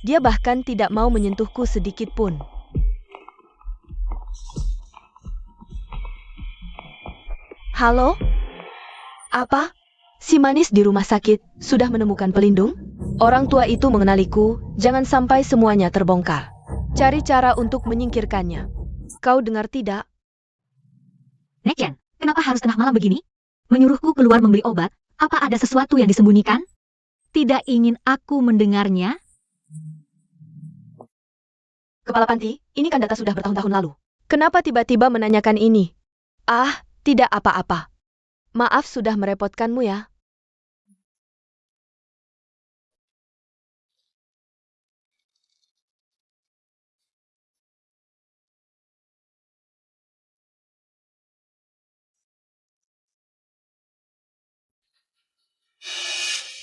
Speaker 1: Dia bahkan tidak mau menyentuhku sedikit pun. Halo? Apa? Si manis di rumah sakit sudah menemukan pelindung? Orang tua itu mengenaliku, jangan sampai semuanya terbongkar. Cari cara untuk menyingkirkannya. Kau dengar tidak?
Speaker 3: Nek Chen, kenapa harus tengah malam begini? Menyuruhku keluar membeli obat, apa ada sesuatu yang disembunyikan? Tidak ingin aku mendengarnya?
Speaker 1: Kepala panti, ini kan data sudah bertahun-tahun lalu. Kenapa tiba-tiba menanyakan ini? Ah, tidak apa-apa. Maaf sudah merepotkanmu ya.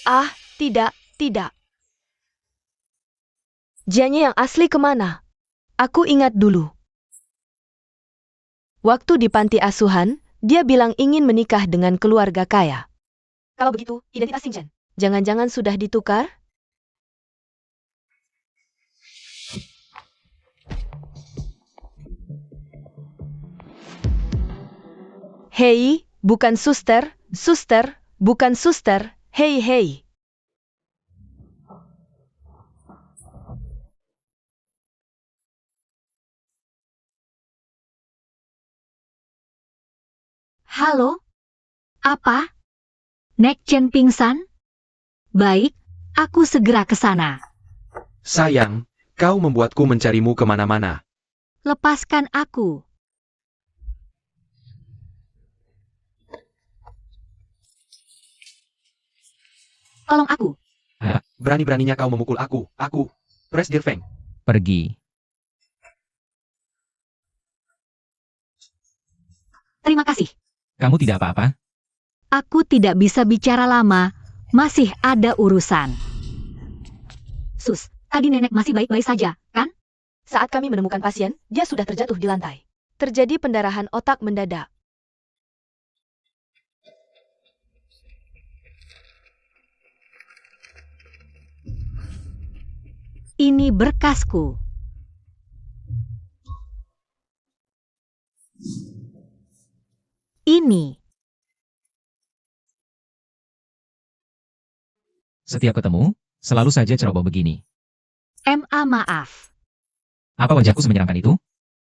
Speaker 1: Ah, tidak. Jianya yang asli kemana? Aku ingat dulu. Waktu di panti asuhan, dia bilang ingin menikah dengan keluarga kaya. Kalau begitu, identitas Xinjiang. Jangan-jangan sudah ditukar? Hei, bukan suster, bukan suster, hei.
Speaker 3: Halo? Apa? Nek Chen pingsan? Baik, aku segera ke sana.
Speaker 2: Sayang, kau membuatku mencarimu kemana-mana.
Speaker 3: Lepaskan aku. Tolong aku.
Speaker 2: Berani-beraninya kau memukul aku, Presdir Feng.
Speaker 4: Pergi.
Speaker 3: Terima kasih.
Speaker 4: Kamu tidak apa-apa?
Speaker 3: Aku tidak bisa bicara lama, masih ada urusan. Sus, tadi nenek masih baik-baik saja, kan?
Speaker 1: Saat kami menemukan pasien, dia sudah terjatuh di lantai. Terjadi pendarahan otak mendadak.
Speaker 3: Ini berkasku. Ini.
Speaker 4: Setiap ketemu, selalu saja ceroboh begini.
Speaker 3: Maaf.
Speaker 4: Apa wajahku semenyeramkan itu?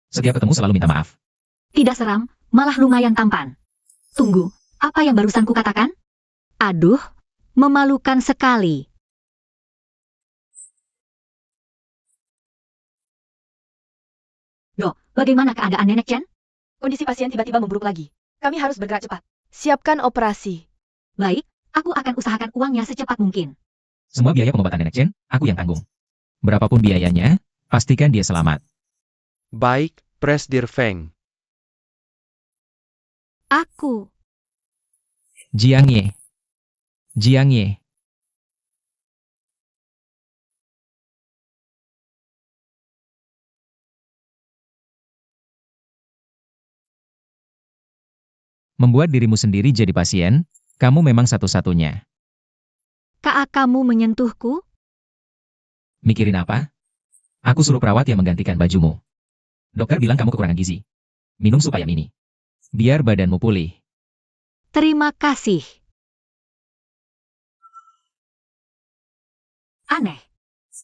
Speaker 4: Setiap ketemu selalu minta maaf.
Speaker 3: Tidak seram, malah lumayan tampan. Tunggu, apa yang barusan kukatakan? Aduh, memalukan sekali. Dok, bagaimana keadaan Nenek Chen?
Speaker 1: Kondisi pasien tiba-tiba memburuk lagi. Kami harus bergerak cepat. Siapkan operasi.
Speaker 3: Baik, aku akan usahakan uangnya secepat mungkin.
Speaker 4: Semua biaya pengobatan Nenek Chen, aku yang tanggung. Berapapun biayanya, pastikan dia selamat.
Speaker 2: Baik, Presdir Feng.
Speaker 3: Aku.
Speaker 4: Jiang Ye. Jiang Ye. Membuat dirimu sendiri jadi pasien, kamu memang satu-satunya.
Speaker 3: Kamu menyentuhku?
Speaker 4: Mikirin apa? Aku suruh perawat yang menggantikan bajumu. Dokter bilang kamu kekurangan gizi. Minum supaya ini. Biar badanmu pulih.
Speaker 3: Terima kasih. Aneh.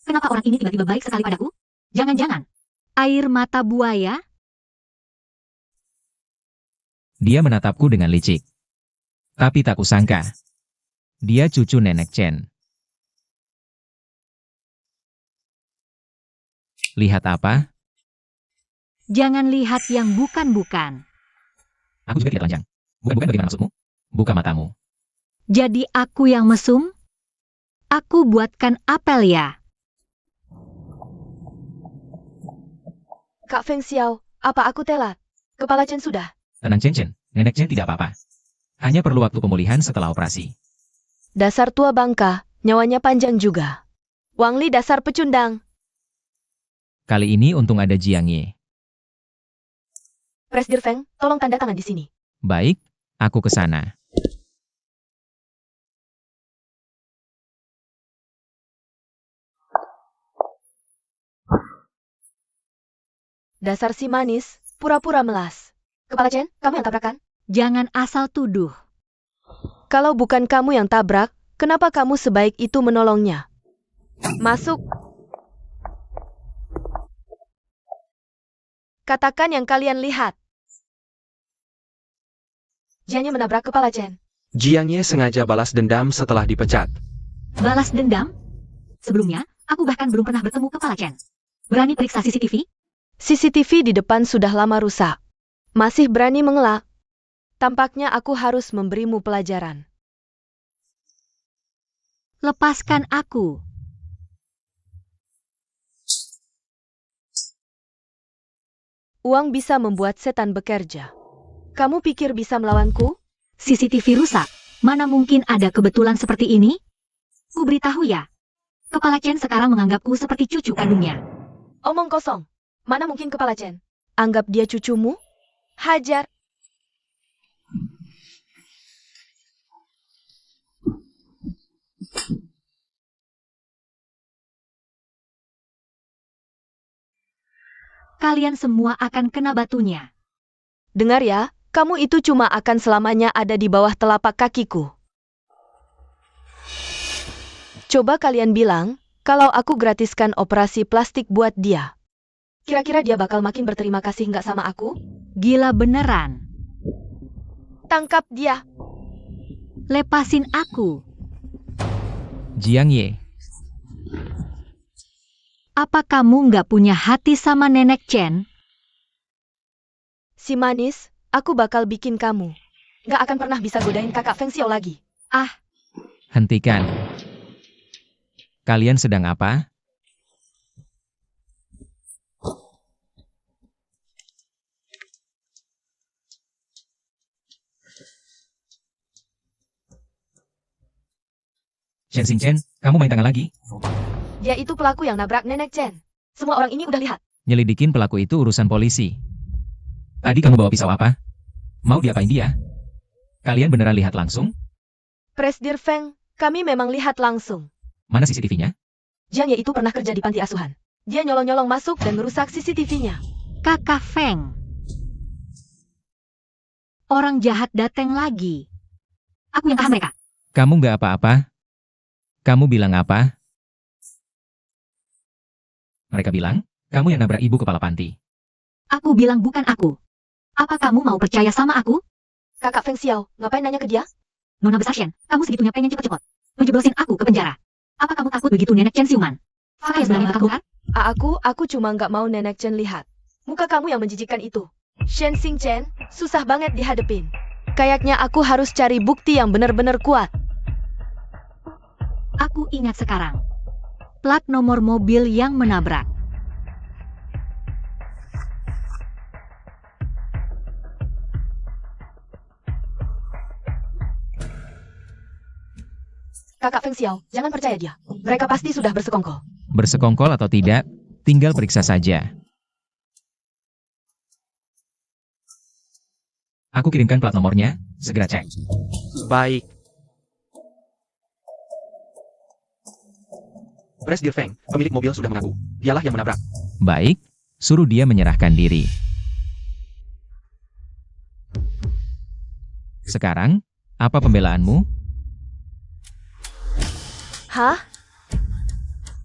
Speaker 3: Kenapa orang ini tiba-tiba baik sekali padaku? Jangan-jangan. Air mata buaya?
Speaker 4: Dia menatapku dengan licik. Tapi tak kusangka. Dia cucu Nenek Chen. Lihat apa?
Speaker 3: Jangan lihat yang bukan-bukan.
Speaker 4: Aku juga tidak telanjang. Bukan bagaimana maksudmu? Buka matamu.
Speaker 3: Jadi aku yang mesum? Aku buatkan apel ya.
Speaker 1: Kak Feng Xiao, apa aku telat? Kepala Chen sudah.
Speaker 4: Tenang Chen, Nenek Chen tidak apa-apa. Hanya perlu waktu pemulihan setelah operasi.
Speaker 1: Dasar tua bangka, nyawanya panjang juga. Wang Li dasar pecundang.
Speaker 4: Kali ini untung ada Jiang Ye.
Speaker 1: Presdir Feng, tolong tanda tangan di sini.
Speaker 4: Baik, aku ke sana.
Speaker 1: Dasar si manis, pura-pura melas. Kepala Chen, kamu yang tabrakan?
Speaker 3: Jangan asal tuduh.
Speaker 1: Kalau bukan kamu yang tabrak, kenapa kamu sebaik itu menolongnya? Masuk. Katakan yang kalian lihat. Jiangnya menabrak kepala Chen.
Speaker 2: Jiang Ye sengaja balas dendam setelah dipecat.
Speaker 3: Balas dendam? Sebelumnya, aku bahkan belum pernah bertemu kepala Chen. Berani periksa CCTV?
Speaker 1: CCTV di depan sudah lama rusak. Masih berani mengelak. Tampaknya aku harus memberimu pelajaran.
Speaker 3: Lepaskan aku.
Speaker 1: Uang bisa membuat setan bekerja. Kamu pikir bisa melawanku?
Speaker 3: CCTV rusak. Mana mungkin ada kebetulan seperti ini? Ku beritahu ya. Kepala Chen sekarang menganggapku seperti cucu kandungnya.
Speaker 1: Omong kosong. Mana mungkin kepala Chen? Anggap dia cucumu? Hajar.
Speaker 3: Kalian semua akan kena batunya.
Speaker 1: Dengar ya, kamu itu cuma akan selamanya ada di bawah telapak kakiku. Coba kalian bilang, kalau aku gratiskan operasi plastik buat dia. Kira-kira dia bakal makin berterima kasih nggak sama aku?
Speaker 3: Gila beneran.
Speaker 1: Tangkap dia.
Speaker 3: Lepasin aku.
Speaker 4: Jiang Ye.
Speaker 3: Apa kamu nggak punya hati sama Nenek Chen?
Speaker 1: Si manis, aku bakal bikin kamu. Nggak akan pernah bisa godain kakak Feng Xiao lagi.
Speaker 4: Hentikan. Kalian sedang apa? Chen Xingchen, kamu main tangan lagi?
Speaker 1: Dia itu pelaku yang nabrak Nenek Chen. Semua orang ini udah lihat.
Speaker 4: Nyelidikin pelaku itu urusan polisi. Tadi kamu bawa pisau apa? Mau diapain dia? Kalian beneran lihat langsung?
Speaker 1: Presdir Feng, kami memang lihat langsung.
Speaker 4: Mana CCTV-nya?
Speaker 1: Jiang Ye itu pernah kerja di panti asuhan. Dia nyolong-nyolong masuk dan merusak CCTV-nya.
Speaker 3: Kakak Feng. Orang jahat datang lagi. Aku yang tahan mereka.
Speaker 4: Kamu nggak apa-apa? Kamu bilang apa? Mereka bilang, kamu yang nabrak ibu kepala panti.
Speaker 3: Aku bilang bukan aku. Apa kamu mau percaya sama aku?
Speaker 1: Kakak Feng Xiao, ngapain nanya ke dia?
Speaker 3: Nona besar Shen, kamu segitunya pengen cepet-cepet menjeblosin aku ke penjara. Apa kamu takut begitu Nenek Chen siuman? Apa yang sebenarnya kamu kan?
Speaker 1: Aku cuma nggak mau Nenek Chen lihat. Muka kamu yang menjijikkan itu. Shen Xing Chen, susah banget dihadepin. Kayaknya aku harus cari bukti yang benar-benar kuat.
Speaker 3: Aku ingat sekarang. Plat nomor mobil yang menabrak.
Speaker 1: Kakak Feng Xiao, jangan percaya dia. Mereka pasti sudah bersekongkol.
Speaker 4: Bersekongkol atau tidak, tinggal periksa saja. Aku kirimkan plat nomornya, segera cek.
Speaker 2: Baik. Presdir Feng, pemilik mobil sudah mengaku. Dialah yang menabrak.
Speaker 4: Baik, suruh dia menyerahkan diri. Sekarang, apa pembelaanmu?
Speaker 1: Hah?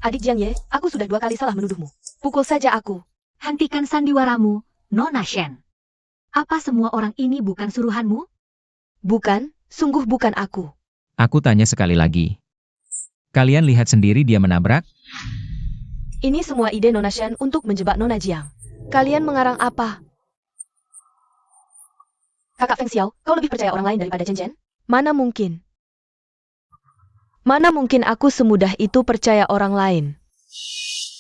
Speaker 1: Adik Jiang Ye, aku sudah 2 kali salah menuduhmu. Pukul saja aku.
Speaker 3: Hentikan sandiwaramu, Nona Shen. Apa semua orang ini bukan suruhanmu?
Speaker 1: Bukan, sungguh bukan aku.
Speaker 4: Aku tanya sekali lagi. Kalian lihat sendiri dia menabrak?
Speaker 1: Ini semua ide Nona Shen untuk menjebak Nona Jiang. Kalian mengarang apa? Kakak Feng Xiao, kau lebih percaya orang lain daripada Chen Chen? Mana mungkin? Mana mungkin aku semudah itu percaya orang lain?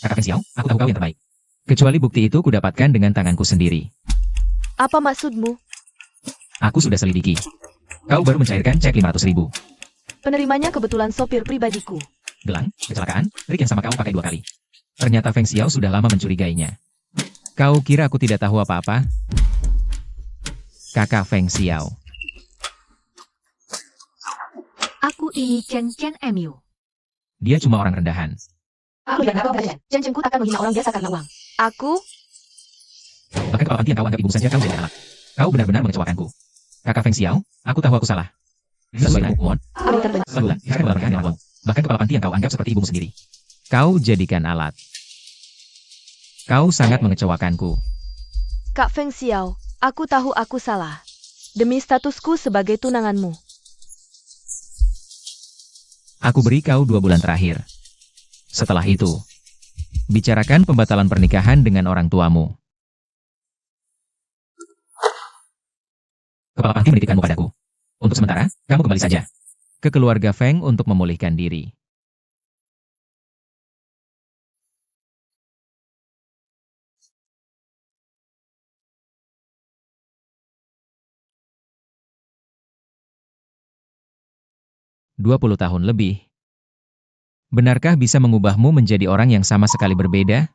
Speaker 4: Kakak Feng Xiao, aku tahu kau yang terbaik. Kecuali bukti itu kudapatkan dengan tanganku sendiri.
Speaker 1: Apa maksudmu?
Speaker 4: Aku sudah selidiki. Kau baru mencairkan cek 500.000.
Speaker 1: Penerimanya kebetulan sopir pribadiku.
Speaker 4: Gelang, kecelakaan, trik yang sama kau pakai 2 kali. Ternyata Feng Xiao sudah lama mencurigainya. Kau kira aku tidak tahu apa-apa? Kakak Feng Xiao.
Speaker 3: Aku ini Chen Chen MU.
Speaker 4: Dia cuma orang rendahan.
Speaker 1: Aku tidak tahu Chen. Chen Chen ku takkan menghina orang biasa karena uang. Aku?
Speaker 4: Bahkan kepala panti yang kau anggap ibu saja kau jadi alat. Kau benar-benar mengecewakanku. Kakak Feng Xiao, aku tahu aku salah. Sebulan, mohon.
Speaker 1: Aku terbenci.
Speaker 4: Sebulan, saya melanggar dengan uang. Bahkan kepala panti yang kau anggap seperti ibumu sendiri. Kau jadikan alat. Kau sangat mengecewakanku.
Speaker 1: Kak Feng Xiao, aku tahu aku salah. Demi statusku sebagai tunanganmu.
Speaker 4: Aku beri kau 2 bulan terakhir. Setelah itu, bicarakan pembatalan pernikahan dengan orang tuamu. Kepala panti menitipkanmu padaku. Untuk sementara, kamu kembali saja ke keluarga Feng untuk memulihkan diri. "20 tahun lebih. Benarkah bisa mengubahmu menjadi orang yang sama sekali berbeda?"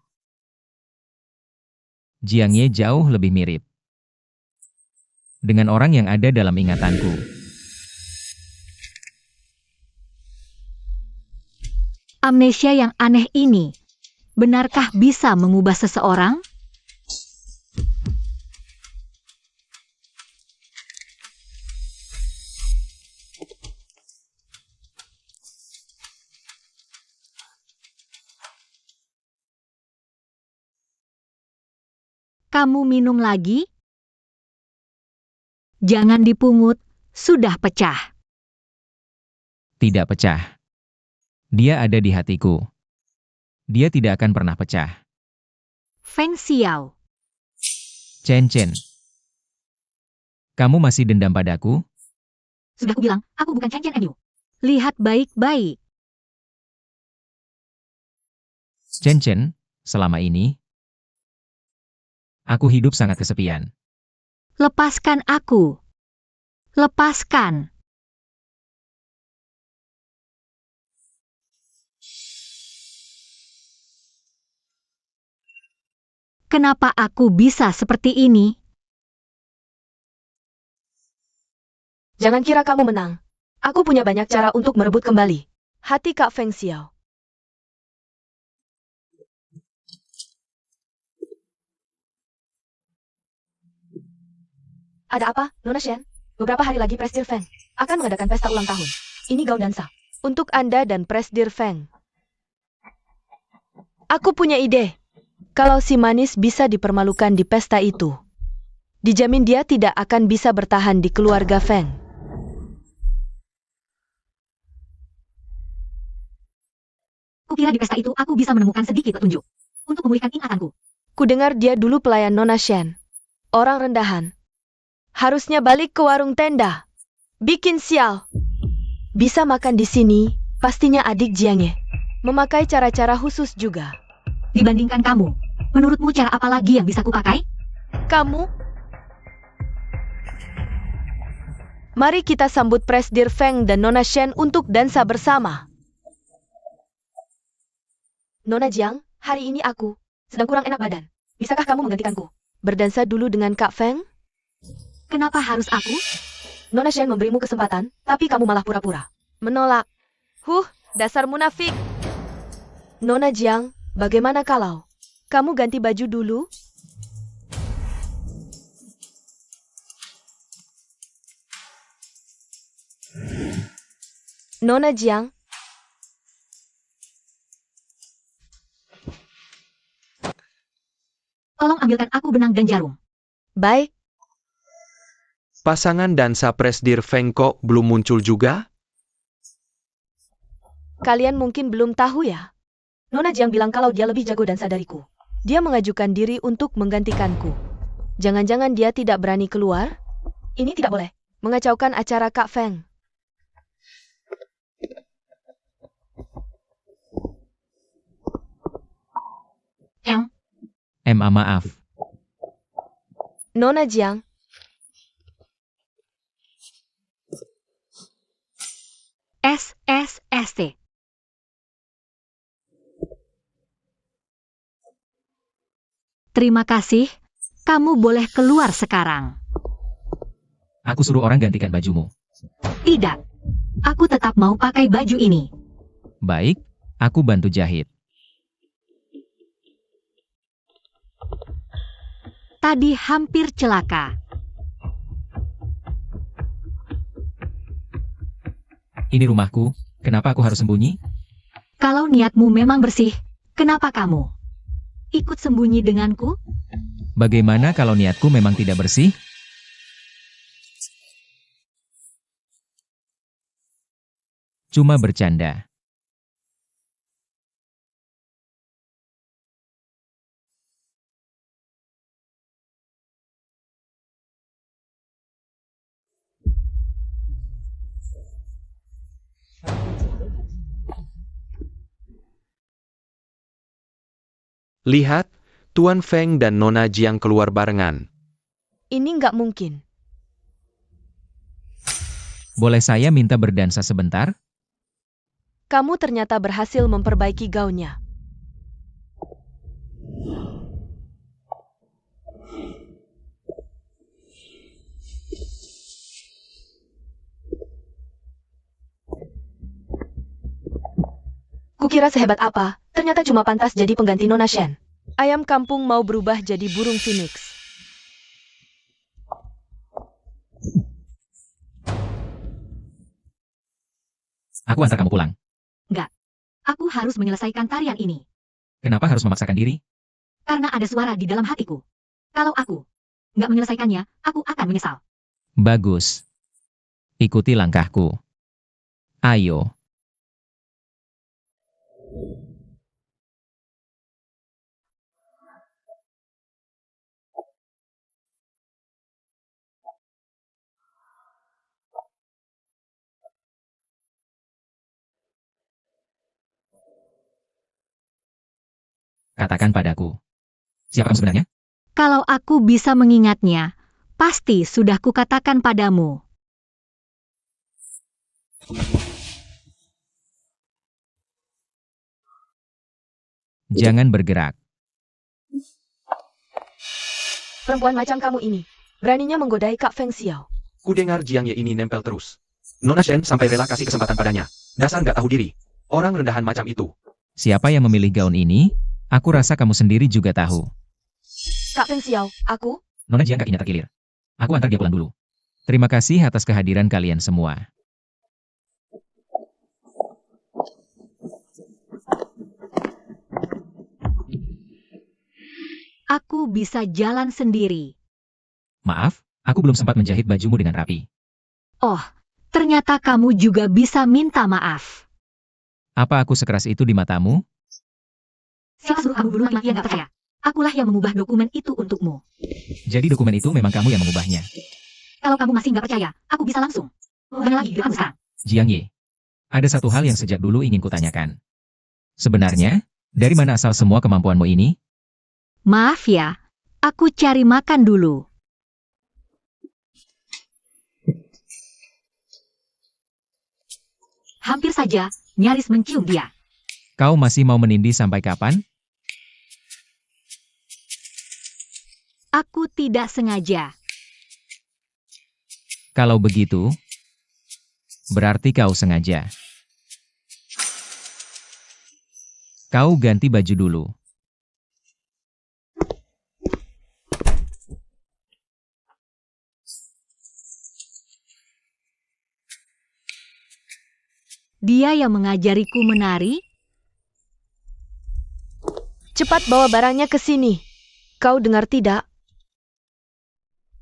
Speaker 4: Jiang Ye jauh lebih mirip dengan orang yang ada dalam ingatanku.
Speaker 3: Amnesia yang aneh ini, benarkah bisa mengubah seseorang? Kamu minum lagi? Jangan dipungut, sudah pecah.
Speaker 4: Tidak pecah. Dia ada di hatiku. Dia tidak akan pernah pecah.
Speaker 3: Feng Xiao,
Speaker 4: Chen Chen. Kamu masih dendam padaku?
Speaker 3: sudah kubilang, aku bukan Chen Chen MU. Lihat baik-baik.
Speaker 4: Chen Chen, selama ini, aku hidup sangat kesepian.
Speaker 3: Lepaskan aku. Lepaskan. Kenapa aku bisa seperti ini?
Speaker 1: Jangan kira kamu menang. Aku punya banyak cara untuk merebut kembali hati Kak Feng Xiao. Ada apa, Nona Shen? Beberapa hari lagi Presdir Feng akan mengadakan pesta ulang tahun. Ini gaun dansa untuk Anda dan Presdir Feng. Aku punya ide. Kalau si manis bisa dipermalukan di pesta itu, Dijamin dia tidak akan bisa bertahan di keluarga Feng.
Speaker 3: Kukira di pesta itu aku bisa menemukan sedikit petunjuk untuk memulihkan ingatanku.
Speaker 1: Kudengar dia dulu pelayan Nona Shen. Orang rendahan. Harusnya balik ke warung tenda. Bikin sial. Bisa makan di sini, pastinya adik Jiangye. Memakai cara-cara khusus juga.
Speaker 3: Dibandingkan kamu, menurutmu cara apa lagi yang bisa kupakai?
Speaker 1: Kamu? Mari kita sambut Presdir Feng dan Nona Shen untuk dansa bersama. Nona Jiang, hari ini aku sedang kurang enak badan. Bisakah kamu menggantikanku? Berdansa dulu dengan Kak Feng?
Speaker 3: Kenapa harus aku?
Speaker 1: Nona Shen memberimu kesempatan, tapi kamu malah pura-pura. Menolak. Dasar munafik. Nona Jiang, bagaimana kalau kamu ganti baju dulu? Nona Jiang,
Speaker 3: Tolong ambilkan aku benang dan jarum.
Speaker 1: baik.
Speaker 2: Pasangan dansa Presdir Feng kok belum muncul juga?
Speaker 1: Kalian mungkin belum tahu ya. Nona Jiang bilang kalau dia lebih jago dansa dariku. Dia mengajukan diri untuk menggantikanku. Jangan-jangan dia tidak berani keluar? Ini tidak boleh. Mengacaukan acara Kak Feng.
Speaker 4: Maaf.
Speaker 1: Nona Jiang,
Speaker 3: SSST. Terima kasih. Kamu boleh keluar sekarang.
Speaker 4: Aku suruh orang gantikan bajumu.
Speaker 3: Tidak. Aku tetap mau pakai baju ini.
Speaker 4: Baik, aku bantu jahit.
Speaker 3: Tadi hampir celaka.
Speaker 4: Ini rumahku, kenapa aku harus sembunyi?
Speaker 3: Kalau niatmu memang bersih, kenapa kamu ikut sembunyi denganku?
Speaker 4: Bagaimana kalau niatku memang tidak bersih? Cuma bercanda.
Speaker 2: Lihat, Tuan Feng dan Nona Jiang keluar barengan.
Speaker 1: ini nggak mungkin.
Speaker 4: Boleh saya minta berdansa sebentar?
Speaker 1: Kamu ternyata berhasil memperbaiki gaunnya. Kukira sehebat apa, ternyata cuma pantas jadi pengganti Nona Shen. Ayam kampung mau berubah jadi burung phoenix.
Speaker 4: Aku antar kamu pulang.
Speaker 3: Aku harus menyelesaikan tarian ini.
Speaker 4: Kenapa harus memaksakan diri?
Speaker 3: Karena ada suara di dalam hatiku. Kalau aku nggak menyelesaikannya, aku akan menyesal.
Speaker 4: Bagus. Ikuti langkahku. Ayo. Katakan padaku. Siapa kamu sebenarnya?
Speaker 3: Kalau aku bisa mengingatnya, pasti sudah kukatakan padamu.
Speaker 4: Jangan bergerak.
Speaker 1: Perempuan macam kamu ini, beraninya menggodai Kak Feng Xiao.
Speaker 2: Ku dengar Jiangye ini nempel terus. Nona Shen sampai rela kasih kesempatan padanya. Dasar nggak tahu diri. Orang rendahan macam itu.
Speaker 4: Siapa yang memilih gaun ini? Aku rasa kamu sendiri juga tahu.
Speaker 1: Kak Feng Xiao, aku?
Speaker 4: Nona Jiang kakinya terkilir. Aku antar dia pulang dulu. Terima kasih atas kehadiran kalian semua.
Speaker 3: Aku bisa jalan sendiri.
Speaker 4: Maaf, aku belum sempat menjahit bajumu dengan rapi.
Speaker 3: Oh, ternyata kamu juga bisa minta maaf.
Speaker 4: Apa aku sekeras itu di matamu?
Speaker 3: Siapa suruh kamu bunuh laki yang gak percaya? Akulah yang mengubah dokumen itu untukmu.
Speaker 4: Jadi dokumen itu memang kamu yang mengubahnya.
Speaker 3: Kalau kamu masih nggak percaya, aku bisa langsung. Mana lagi di depanmu sekarang?
Speaker 4: Jiang Ye, ada satu hal yang sejak dulu ingin kutanyakan. Sebenarnya, dari mana asal semua kemampuanmu ini?
Speaker 3: Maaf ya, aku cari makan dulu. Hampir saja, nyaris mencium dia.
Speaker 4: Kau masih mau menindih sampai kapan?
Speaker 3: Aku tidak sengaja.
Speaker 4: Kalau begitu, berarti kau sengaja. Kau ganti baju dulu.
Speaker 3: Dia yang mengajariku menari.
Speaker 1: Cepat bawa barangnya ke sini. Kau dengar tidak?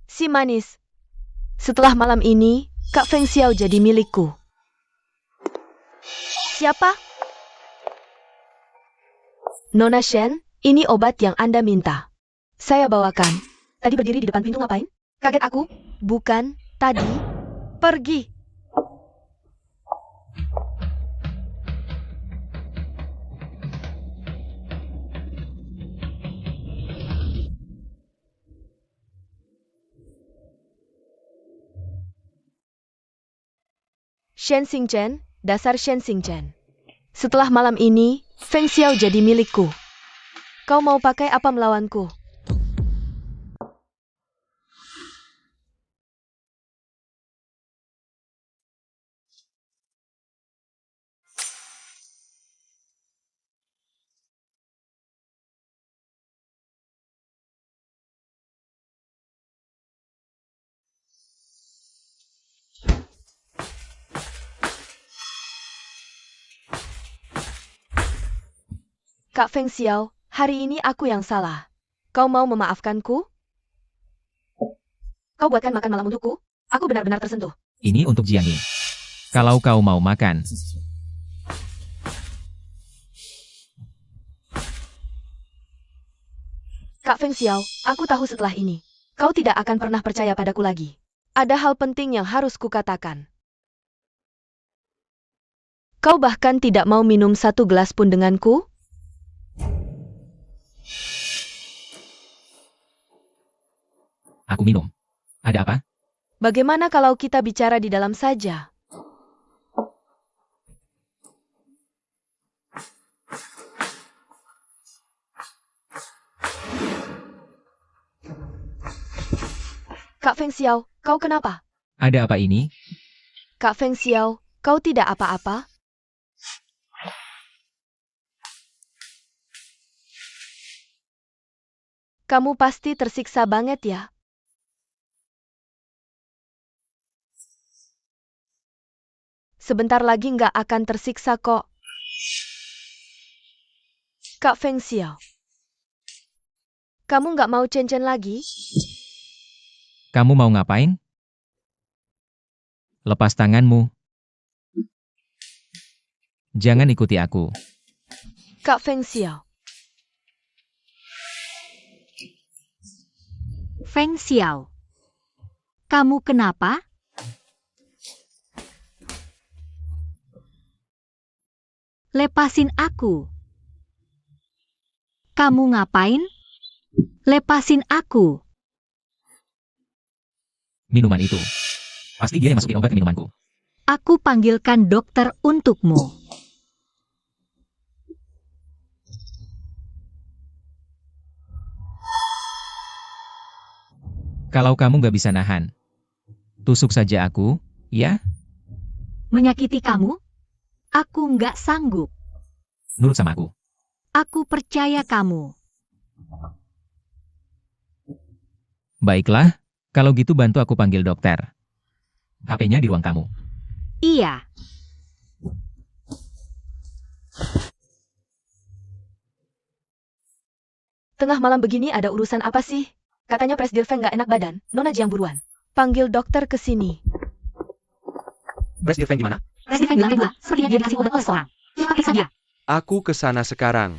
Speaker 1: Si manis. Setelah malam ini, Kak Feng Xiao jadi milikku. Siapa? Nona Shen, ini obat yang Anda minta. Saya bawakan. Tadi berdiri di depan pintu ngapain? Kaget aku? Bukan, tadi. Pergi. Shen Xingchen, dasar Shen Xingchen. Setelah malam ini, Feng Xiao jadi milikku. Kau mau pakai apa melawanku? Kak Feng Xiao, hari ini aku yang salah. Kau mau memaafkanku? Kau buatkan makan malam untukku? Aku benar-benar tersentuh.
Speaker 4: Ini untuk Jiang Ye. Kalau kau mau makan,
Speaker 1: Kak Feng Xiao, aku tahu setelah ini, kau tidak akan pernah percaya padaku lagi. Ada hal penting yang harus kukatakan. Kau bahkan tidak mau minum satu gelas pun denganku?
Speaker 4: aku minum. Ada apa?
Speaker 1: Bagaimana kalau kita bicara di dalam saja? Kak Feng Xiao, kau kenapa?
Speaker 4: Ada apa ini?
Speaker 1: Kak Feng Xiao, kau tidak apa-apa? Kamu pasti tersiksa banget ya? Sebentar lagi nggak akan tersiksa kok. Kak Feng Xiao. Kamu nggak mau cincin lagi?
Speaker 4: Kamu mau ngapain? Lepas tanganmu. Jangan ikuti aku.
Speaker 1: Kak Feng Xiao.
Speaker 3: Feng Xiao. Kamu kenapa? Lepasin aku. Kamu ngapain? Lepasin aku.
Speaker 4: Minuman itu. Pasti dia yang masukin obat ke minumanku.
Speaker 3: Aku panggilkan dokter untukmu.
Speaker 4: Kalau kamu nggak bisa nahan, tusuk saja aku, ya?
Speaker 3: Menyakiti kamu? Aku nggak sanggup.
Speaker 4: Nurut sama aku.
Speaker 3: Aku percaya kamu.
Speaker 4: Baiklah, kalau gitu bantu aku panggil dokter. HP-nya di ruang tamu.
Speaker 3: Iya.
Speaker 1: Tengah malam begini ada urusan apa sih? Katanya Presdir Feng nggak enak badan. Nona Jiang buruan. Panggil dokter ke sini.
Speaker 2: Presdir Feng di mana?
Speaker 3: Presiden Feng di lantai 2, sepertinya dia dikasih obat oleh seorang. Cepat periksa dia.
Speaker 2: Aku ke sana sekarang.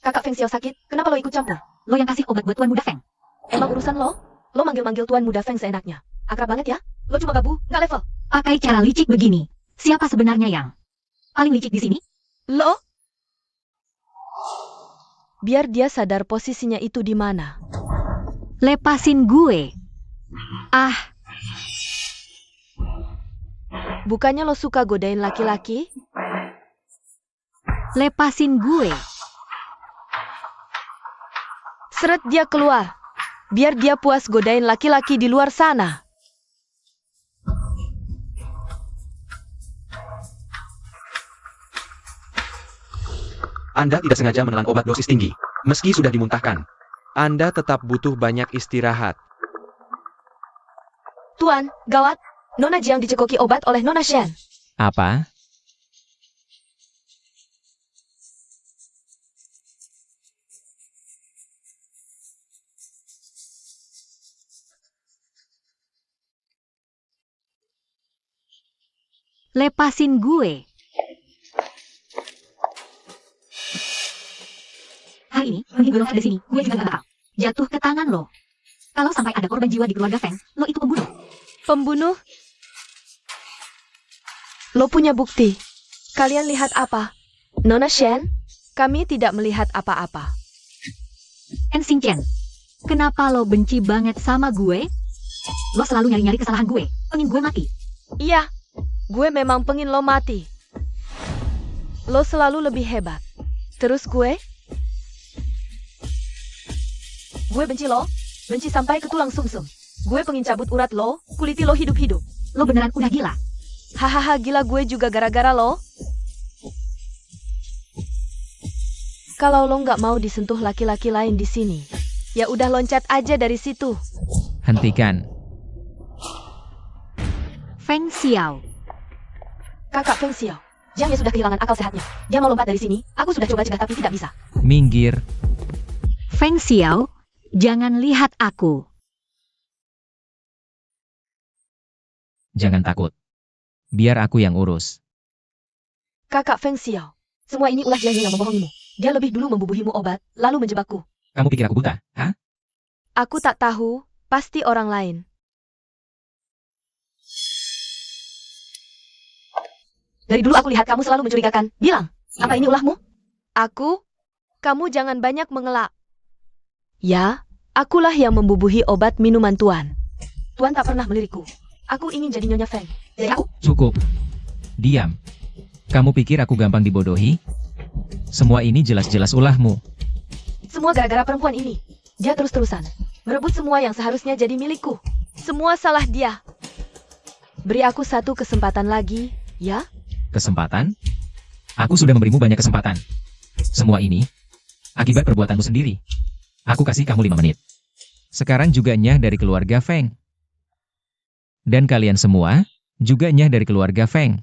Speaker 1: Kakak Feng Xiao sakit, kenapa lo ikut campur?
Speaker 3: Lo yang kasih obat buat Tuan Muda Feng.
Speaker 1: Emang urusan lo? Lo manggil-manggil Tuan Muda Feng seenaknya. Akrab banget ya? Lo cuma gabu, nggak level.
Speaker 3: Pakai cara licik begini. Siapa sebenarnya yang paling licik di sini?
Speaker 1: Lo? Biar dia sadar posisinya itu di mana.
Speaker 3: Lepasin gue. Ah,
Speaker 1: Bukannya lo suka godain laki-laki?
Speaker 3: lepasin gue.
Speaker 1: Seret dia keluar. Biar dia puas godain laki-laki di luar sana.
Speaker 2: Anda tidak sengaja menelan obat dosis tinggi. Meski sudah dimuntahkan. Anda tetap butuh banyak istirahat.
Speaker 1: Tuan, gawat. Nona Jiang dicekoki obat oleh Nona Shen.
Speaker 4: Apa?
Speaker 3: Lepasin gue. Hari ini, mending gue lompat dari sini. Gue juga gak bakal jatuh ke tangan lo. Kalau sampai ada korban jiwa di keluarga Feng, lo itu pembunuh.
Speaker 1: Pembunuh? Lo punya bukti. Kalian lihat apa? Nona Shen, kami tidak melihat apa-apa.
Speaker 3: En Xing Chen, kenapa lo benci banget sama gue? Lo selalu nyari-nyari kesalahan gue. Pengen gue mati.
Speaker 1: Iya, gue memang pengin lo mati. Lo selalu lebih hebat. Terus gue? Gue benci lo. Benci sampai ke tulang sumsum. Gue pengin cabut urat lo, kuliti lo hidup-hidup.
Speaker 3: Lo beneran udah gila.
Speaker 1: Hahaha, gila gue juga gara-gara lo. Kalau lo nggak mau disentuh laki-laki lain di sini, ya udah loncat aja dari situ.
Speaker 4: Hentikan.
Speaker 3: Feng Xiao.
Speaker 1: Kakak Feng Xiao, Jiang ya sudah kehilangan akal sehatnya. Dia mau lompat dari sini, aku sudah coba cegah tapi tidak bisa.
Speaker 4: Minggir.
Speaker 3: Feng Xiao, jangan lihat aku.
Speaker 4: Jangan takut. Biar aku yang urus.
Speaker 1: Kakak Feng Xiao, semua ini ulah Jiang yang membohongimu. Dia lebih dulu membubuhimu obat, lalu menjebakku.
Speaker 4: Kamu pikir aku buta? Hah?
Speaker 1: Aku tak tahu, pasti orang lain. Dari dulu aku lihat kamu selalu mencurigakan. Bilang, apa ini ulahmu? Aku? Kamu jangan banyak mengelak. Ya, akulah yang membubuhi obat minuman Tuan. Tuan tak pernah melirikku. Aku ingin jadi Nyonya Feng. Jadi aku?
Speaker 4: Cukup. Diam. Kamu pikir aku gampang dibodohi? Semua ini jelas-jelas ulahmu.
Speaker 1: Semua gara-gara perempuan ini. Dia terus-terusan merebut semua yang seharusnya jadi milikku. Semua salah dia. Beri aku satu kesempatan lagi, ya?
Speaker 4: Kesempatan? Aku sudah memberimu banyak kesempatan. Semua ini akibat perbuatanmu sendiri. Aku kasih kamu 5 menit. Sekarang juga nyah dari keluarga Feng. Dan kalian semua juga nyah dari keluarga Feng.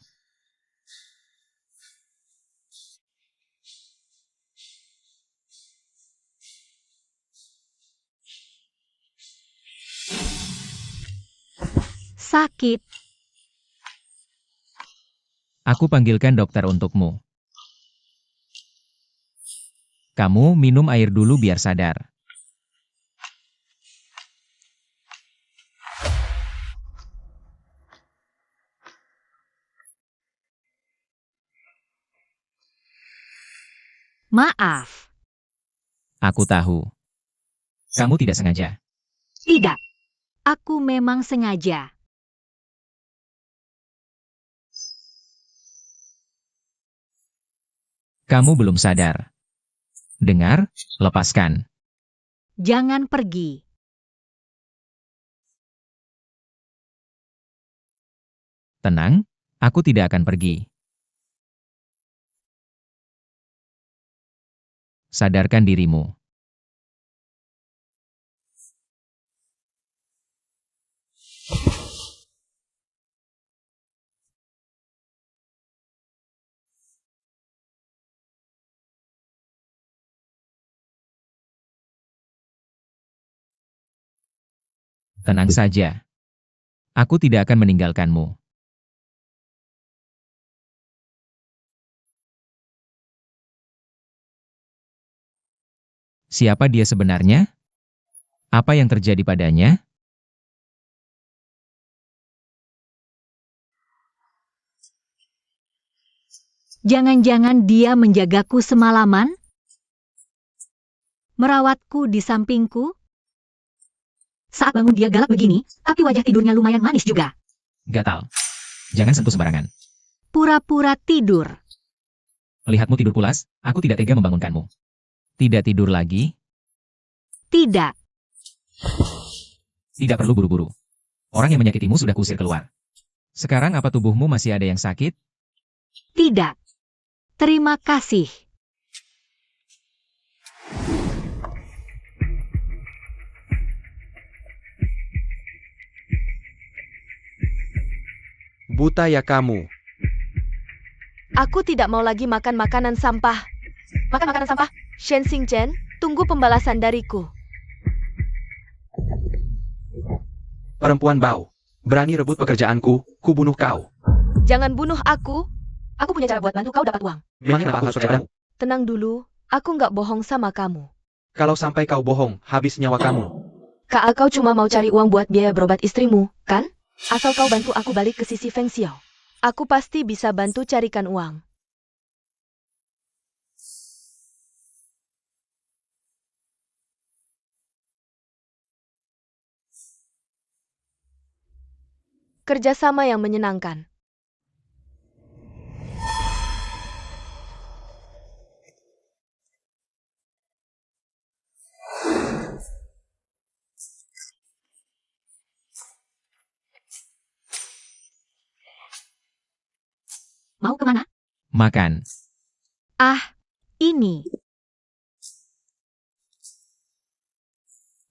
Speaker 3: Sakit.
Speaker 4: Aku panggilkan dokter untukmu. Kamu minum air dulu biar sadar.
Speaker 3: Maaf.
Speaker 4: Aku tahu. Kamu tidak sengaja.
Speaker 3: Tidak. Aku memang sengaja.
Speaker 4: Kamu belum sadar. Dengar, lepaskan.
Speaker 3: Jangan pergi.
Speaker 4: Tenang, aku tidak akan pergi. Sadarkan dirimu. Tenang saja. Aku tidak akan meninggalkanmu. Siapa dia sebenarnya? Apa yang terjadi padanya?
Speaker 3: Jangan-jangan dia menjagaku semalaman? Merawatku di sampingku? Saat bangun dia galak begini, tapi wajah tidurnya lumayan manis juga.
Speaker 4: Gatal. Jangan sentuh sembarangan.
Speaker 3: Pura-pura tidur.
Speaker 4: Lihatmu tidur pulas, aku tidak tega membangunkanmu. Tidak tidur lagi?
Speaker 3: Tidak.
Speaker 4: Tidak perlu buru-buru. Orang yang menyakitimu sudah kusir keluar. Sekarang apa tubuhmu masih ada yang sakit?
Speaker 3: Tidak. Terima kasih.
Speaker 2: Buta ya kamu.
Speaker 1: Aku tidak mau lagi makan makanan sampah. Makan makanan sampah? Shen Xingchen, tunggu pembalasan dariku.
Speaker 2: Perempuan bau. Berani rebut pekerjaanku, ku bunuh kau.
Speaker 1: Jangan bunuh aku. Aku punya cara buat bantu kau dapat uang.
Speaker 2: Memangnya kenapa harus percaya padamu?
Speaker 1: Tenang dulu, aku nggak bohong sama kamu.
Speaker 2: Kalau sampai kau bohong, habis nyawa kamu.
Speaker 1: Kak, kau cuma mau cari uang buat biaya berobat istrimu, kan? Asal kau bantu aku balik ke sisi Feng Xiao. Aku pasti bisa bantu carikan uang. Kerjasama yang menyenangkan.
Speaker 3: Mau kemana?
Speaker 4: Makan.
Speaker 3: Ah, ini.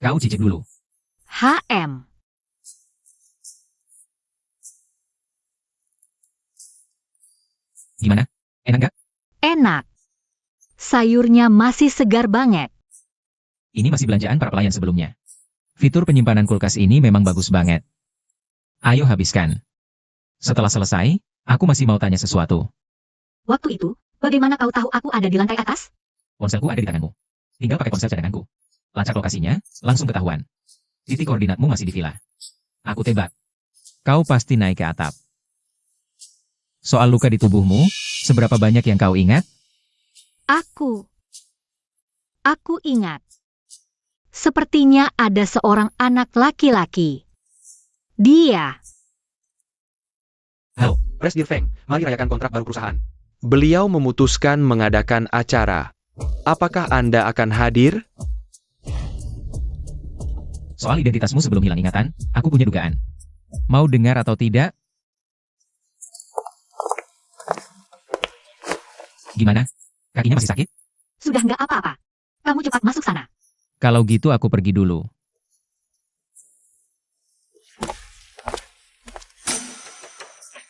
Speaker 4: Kau cicip dulu.
Speaker 3: HM.
Speaker 4: Gimana? Enak nggak?
Speaker 3: Enak. Sayurnya masih segar banget.
Speaker 4: Ini masih belanjaan para pelayan sebelumnya. Fitur penyimpanan kulkas ini memang bagus banget. Ayo habiskan. Setelah selesai, aku masih mau tanya sesuatu.
Speaker 3: Waktu itu, bagaimana kau tahu aku ada di lantai atas?
Speaker 4: Ponselku ada di tanganmu. Tinggal pakai ponsel cadanganku. Lacak lokasinya, langsung ketahuan. Titik koordinatmu masih di villa. Aku tebak. Kau pasti naik ke atap. Soal luka di tubuhmu, seberapa banyak yang kau ingat?
Speaker 3: Aku ingat. Sepertinya ada seorang anak laki-laki. Dia.
Speaker 2: Halo, Presdir Feng, mari rayakan kontrak baru perusahaan. Beliau memutuskan mengadakan acara. Apakah Anda akan hadir?
Speaker 4: Soal identitasmu sebelum hilang ingatan, aku punya dugaan. Mau dengar atau tidak? Gimana? Kakinya masih sakit?
Speaker 3: Sudah nggak apa-apa. Kamu cepat masuk sana.
Speaker 4: Kalau gitu aku pergi dulu.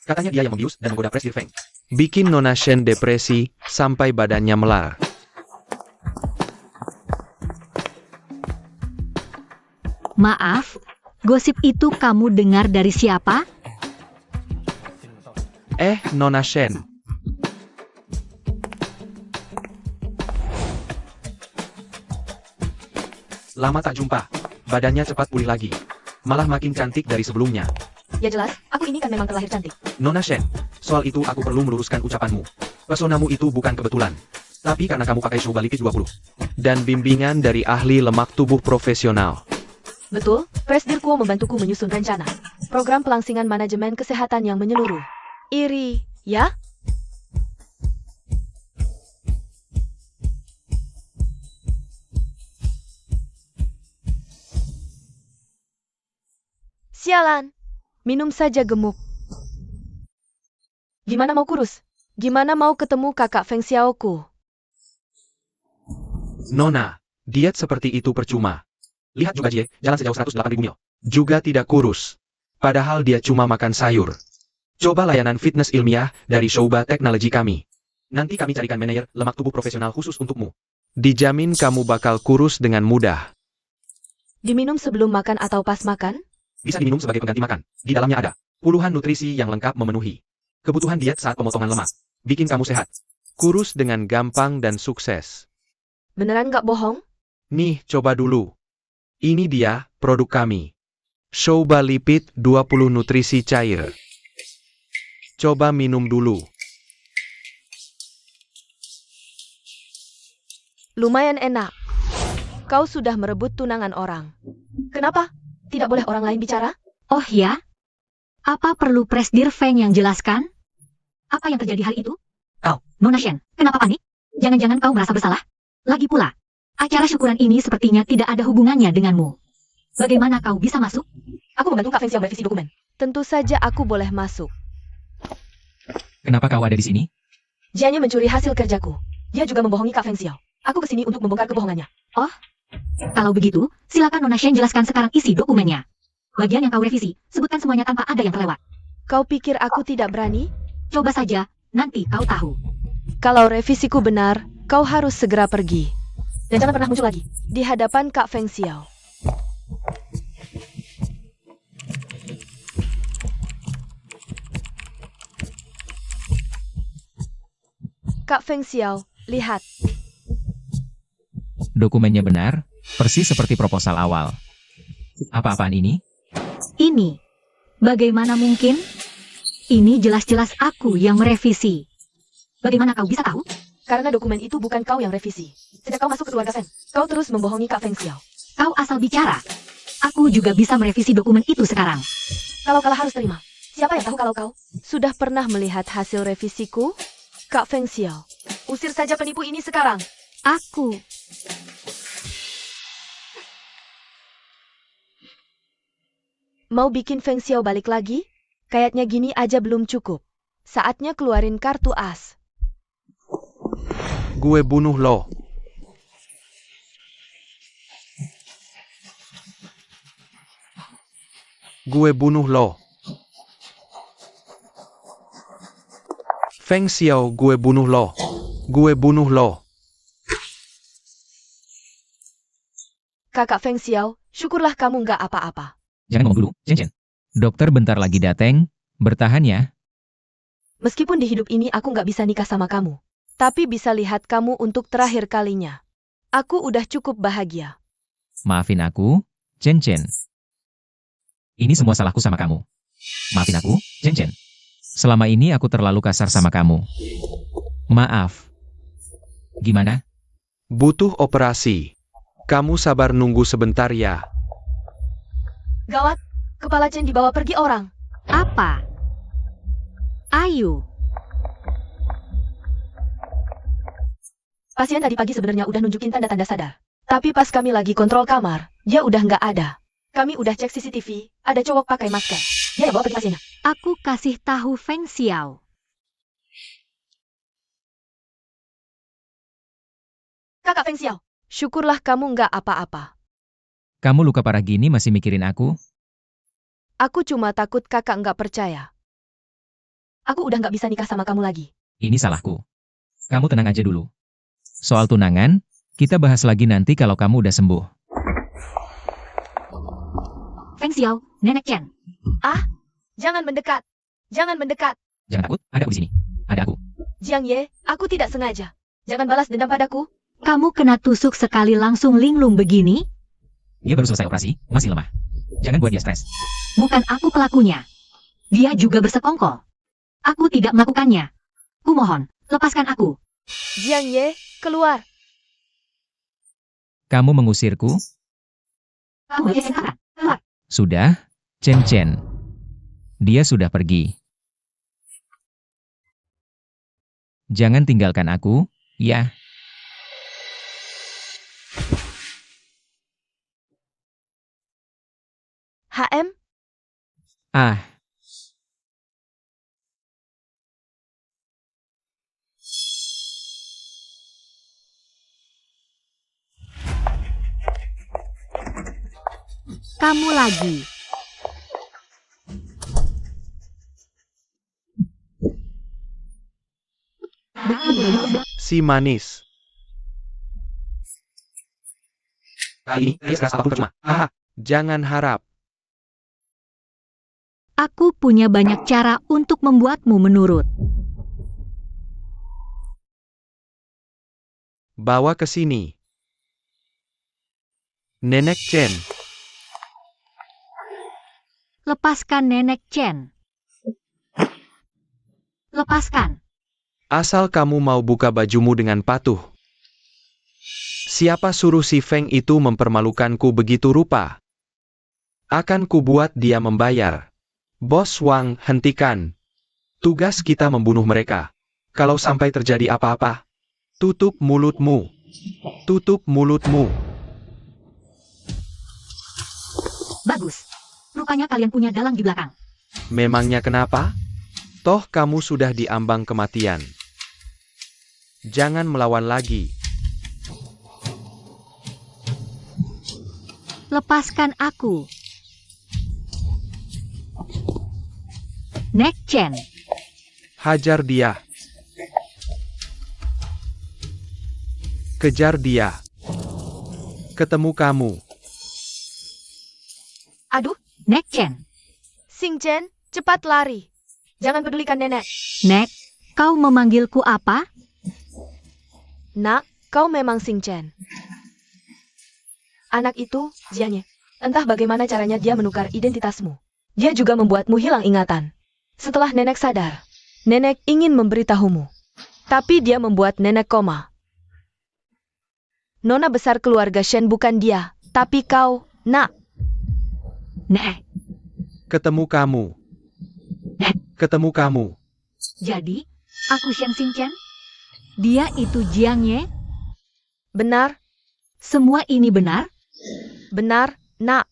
Speaker 2: Katanya dia yang membius dan menggoda Presdir Feng. Bikin Nona Shen depresi sampai badannya melar.
Speaker 3: Maaf, gosip itu kamu dengar dari siapa?
Speaker 2: Nona Shen. Lama tak jumpa. Badannya cepat pulih lagi. Malah makin cantik dari sebelumnya.
Speaker 1: Ya jelas, aku ini kan memang terlahir cantik.
Speaker 2: Nona Shen, soal itu aku perlu meluruskan ucapanmu. Pesonamu itu bukan kebetulan. Tapi karena kamu pakai Shouba Lipid 20. Dan bimbingan dari ahli lemak tubuh profesional.
Speaker 1: Betul, Presdir Kuo membantuku menyusun rencana. Program pelangsingan manajemen kesehatan yang menyeluruh. Iri, ya? Sialan, minum saja gemuk. Gimana mau kurus? Gimana mau ketemu kakak Feng Xiaoku?
Speaker 2: Nona, diet seperti itu percuma. Lihat juga Jie, jalan sejauh 108.000 mil. Juga tidak kurus. Padahal dia cuma makan sayur. Coba layanan fitness ilmiah dari Shouba Teknologi kami. Nanti kami carikan manajer lemak tubuh profesional khusus untukmu. Dijamin kamu bakal kurus dengan mudah.
Speaker 1: Diminum sebelum makan atau pas makan?
Speaker 2: Bisa diminum sebagai pengganti makan. Di dalamnya ada puluhan nutrisi yang lengkap memenuhi kebutuhan diet saat pemotongan lemak. Bikin kamu sehat. Kurus dengan gampang dan sukses.
Speaker 1: Beneran nggak bohong?
Speaker 2: Nih, coba dulu. Ini dia, produk kami. Shouba Lipid 20 nutrisi cair. Coba minum dulu.
Speaker 1: Lumayan enak. Kau sudah merebut tunangan orang. Kenapa? Tidak boleh orang lain bicara?
Speaker 3: Oh ya? Apa perlu Presdir Feng yang jelaskan? Apa yang terjadi hari itu? Kau, Nona Shen, kenapa panik? Jangan-jangan kau merasa bersalah? Lagi pula, acara syukuran ini sepertinya tidak ada hubungannya denganmu. Bagaimana kau bisa masuk?
Speaker 1: Aku membantu Kak Feng Xiao merevisi dokumen. Tentu saja aku boleh masuk.
Speaker 4: Kenapa kau ada di sini?
Speaker 1: Jianya mencuri hasil kerjaku. Dia juga membohongi Kak Feng Xiao. Aku kesini untuk membongkar kebohongannya.
Speaker 3: Kalau begitu, silakan Nona Shen jelaskan sekarang isi dokumennya. Bagian yang kau revisi, sebutkan semuanya tanpa ada yang terlewat.
Speaker 1: Kau pikir aku tidak berani?
Speaker 3: Coba saja, nanti kau tahu.
Speaker 1: Kalau revisiku benar, kau harus segera pergi. Dan jangan pernah muncul lagi di hadapan Kak Feng Xiao. Kak Feng Xiao, lihat.
Speaker 4: Dokumennya benar, persis seperti proposal awal. Apa-apaan ini?
Speaker 3: Ini, bagaimana mungkin? Ini jelas-jelas aku yang merevisi. Bagaimana kau bisa tahu?
Speaker 1: Karena dokumen itu bukan kau yang revisi. Sejak kau masuk ke keluarga Feng, kau terus membohongi Kak Feng Xiao.
Speaker 3: Kau asal bicara. Aku juga bisa merevisi dokumen itu sekarang.
Speaker 1: Kalau kalah harus terima. Siapa yang tahu kalau kau sudah pernah melihat hasil revisiku? Kak Feng Xiao, usir saja penipu ini sekarang.
Speaker 3: Aku.
Speaker 1: Mau bikin Feng Xiao balik lagi? Kayaknya gini aja belum cukup. Saatnya keluarin kartu as.
Speaker 2: Gue bunuh lo. Gue bunuh lo. Feng Xiao, gue bunuh lo. Gue bunuh lo.
Speaker 1: Kakak Feng Xiao, syukurlah kamu nggak apa-apa.
Speaker 4: Jangan ngomong dulu, Chen. Dokter bentar lagi dateng, bertahan ya.
Speaker 1: Meskipun di hidup ini aku nggak bisa nikah sama kamu, tapi bisa lihat kamu untuk terakhir kalinya. Aku udah cukup bahagia.
Speaker 4: Maafin aku, Chen. Ini semua salahku sama kamu. Maafin aku, Chen. Selama ini aku terlalu kasar sama kamu. Maaf. Gimana?
Speaker 2: Butuh operasi. Kamu sabar nunggu sebentar ya.
Speaker 1: Gawat, kepala Chen dibawa pergi orang.
Speaker 3: Apa? Ayo.
Speaker 1: Pasien tadi pagi sebenarnya udah nunjukin tanda-tanda sadar. Tapi pas kami lagi kontrol kamar, dia udah nggak ada. Kami udah cek CCTV, ada cowok pakai masker. Dia yang bawa pergi pasiennya.
Speaker 3: Aku kasih tahu Feng Xiao.
Speaker 1: Kakak Feng Xiao, syukurlah kamu nggak apa-apa.
Speaker 4: Kamu luka parah gini masih mikirin aku?
Speaker 1: Aku cuma takut kakak nggak percaya. Aku udah nggak bisa nikah sama kamu lagi.
Speaker 4: Ini salahku. Kamu tenang aja dulu. Soal tunangan, kita bahas lagi nanti kalau kamu udah sembuh.
Speaker 3: Feng Xiao, Nenek Chen.
Speaker 1: Jangan mendekat. Jangan mendekat.
Speaker 4: Jangan takut, ada aku di sini. Ada aku.
Speaker 1: Jiang Ye, aku tidak sengaja. Jangan balas dendam padaku.
Speaker 3: Kamu kena tusuk sekali langsung linglung begini?
Speaker 4: Dia baru selesai operasi, masih lemah. Jangan buat dia stres.
Speaker 3: Bukan aku pelakunya. Dia juga bersekongkol. Aku tidak melakukannya. Kumohon, lepaskan aku.
Speaker 1: Jiang Ye, keluar.
Speaker 4: Kamu mengusirku?
Speaker 3: Kamu ya sekarang. Keluar.
Speaker 4: Sudah, Chen. Dia sudah pergi. Jangan tinggalkan aku, ya.
Speaker 1: HM,
Speaker 4: Ah,
Speaker 3: Kamu lagi.
Speaker 2: Si manis. Kali ini, dia sekeras apapun percuma. Haha, jangan harap.
Speaker 3: Aku punya banyak cara untuk membuatmu menurut.
Speaker 2: Bawa ke sini. Nenek Chen,
Speaker 3: Lepaskan Nenek Chen. Lepaskan.
Speaker 2: asal kamu mau buka bajumu dengan patuh. Siapa suruh si Feng itu mempermalukanku begitu rupa? Akan kubuat dia membayar. Bos Wang, hentikan. Tugas kita membunuh mereka. Kalau sampai terjadi apa-apa, tutup mulutmu. Tutup mulutmu.
Speaker 3: Bagus. Rupanya kalian punya dalang di belakang.
Speaker 2: Memangnya kenapa? Toh kamu sudah diambang kematian. Jangan melawan lagi.
Speaker 3: Lepaskan aku. Nek Chen.
Speaker 2: Hajar dia. Kejar dia. Ketemu kamu.
Speaker 1: Aduh,
Speaker 3: Nek Chen.
Speaker 1: Xing Chen, cepat lari. Jangan pedulikan nenek.
Speaker 3: Nek, kau memanggilku apa?
Speaker 1: Nak, kau memang Xing Chen. Anak itu, Jianye. Entah bagaimana caranya dia menukar identitasmu. Dia juga membuatmu hilang ingatan. Setelah nenek sadar, nenek ingin memberitahumu. Tapi dia membuat nenek koma. Nona besar keluarga Shen bukan dia, tapi kau, Nak.
Speaker 3: Nek.
Speaker 2: Ketemu kamu. Ketemu kamu.
Speaker 3: Jadi, aku Shen Xing Chen? Dia itu Jiang Ye?
Speaker 1: Benar,
Speaker 3: Semua ini benar?
Speaker 1: benar, Nak.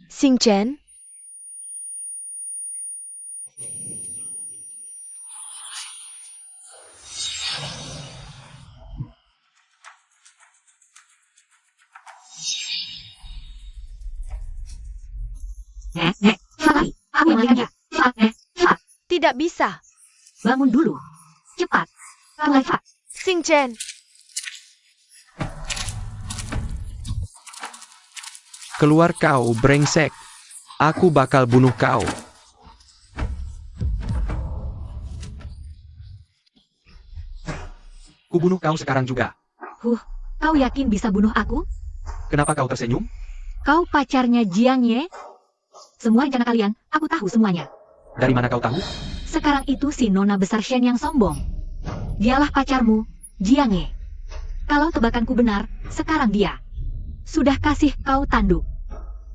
Speaker 1: Xing Chen,
Speaker 3: Nek, cepat. Aku yang melarikan dia. Cepat, Nek. Cepat.
Speaker 1: tidak bisa.
Speaker 3: Bangun dulu. Cepat. Mulai cepat.
Speaker 1: Xing Chen,
Speaker 2: Keluar kau, brengsek. Aku bakal bunuh kau. Kubunuh kau sekarang juga.
Speaker 3: Kau yakin bisa bunuh aku?
Speaker 2: Kenapa kau tersenyum?
Speaker 3: Kau pacarnya Jiang Ye? Semua rencana kalian, aku tahu semuanya.
Speaker 2: Dari mana kau tahu?
Speaker 3: Sekarang itu si nona besar Shen yang sombong. Dialah pacarmu, Jiang Ye. Kalau tebakanku benar, sekarang dia sudah kasih kau tanduk.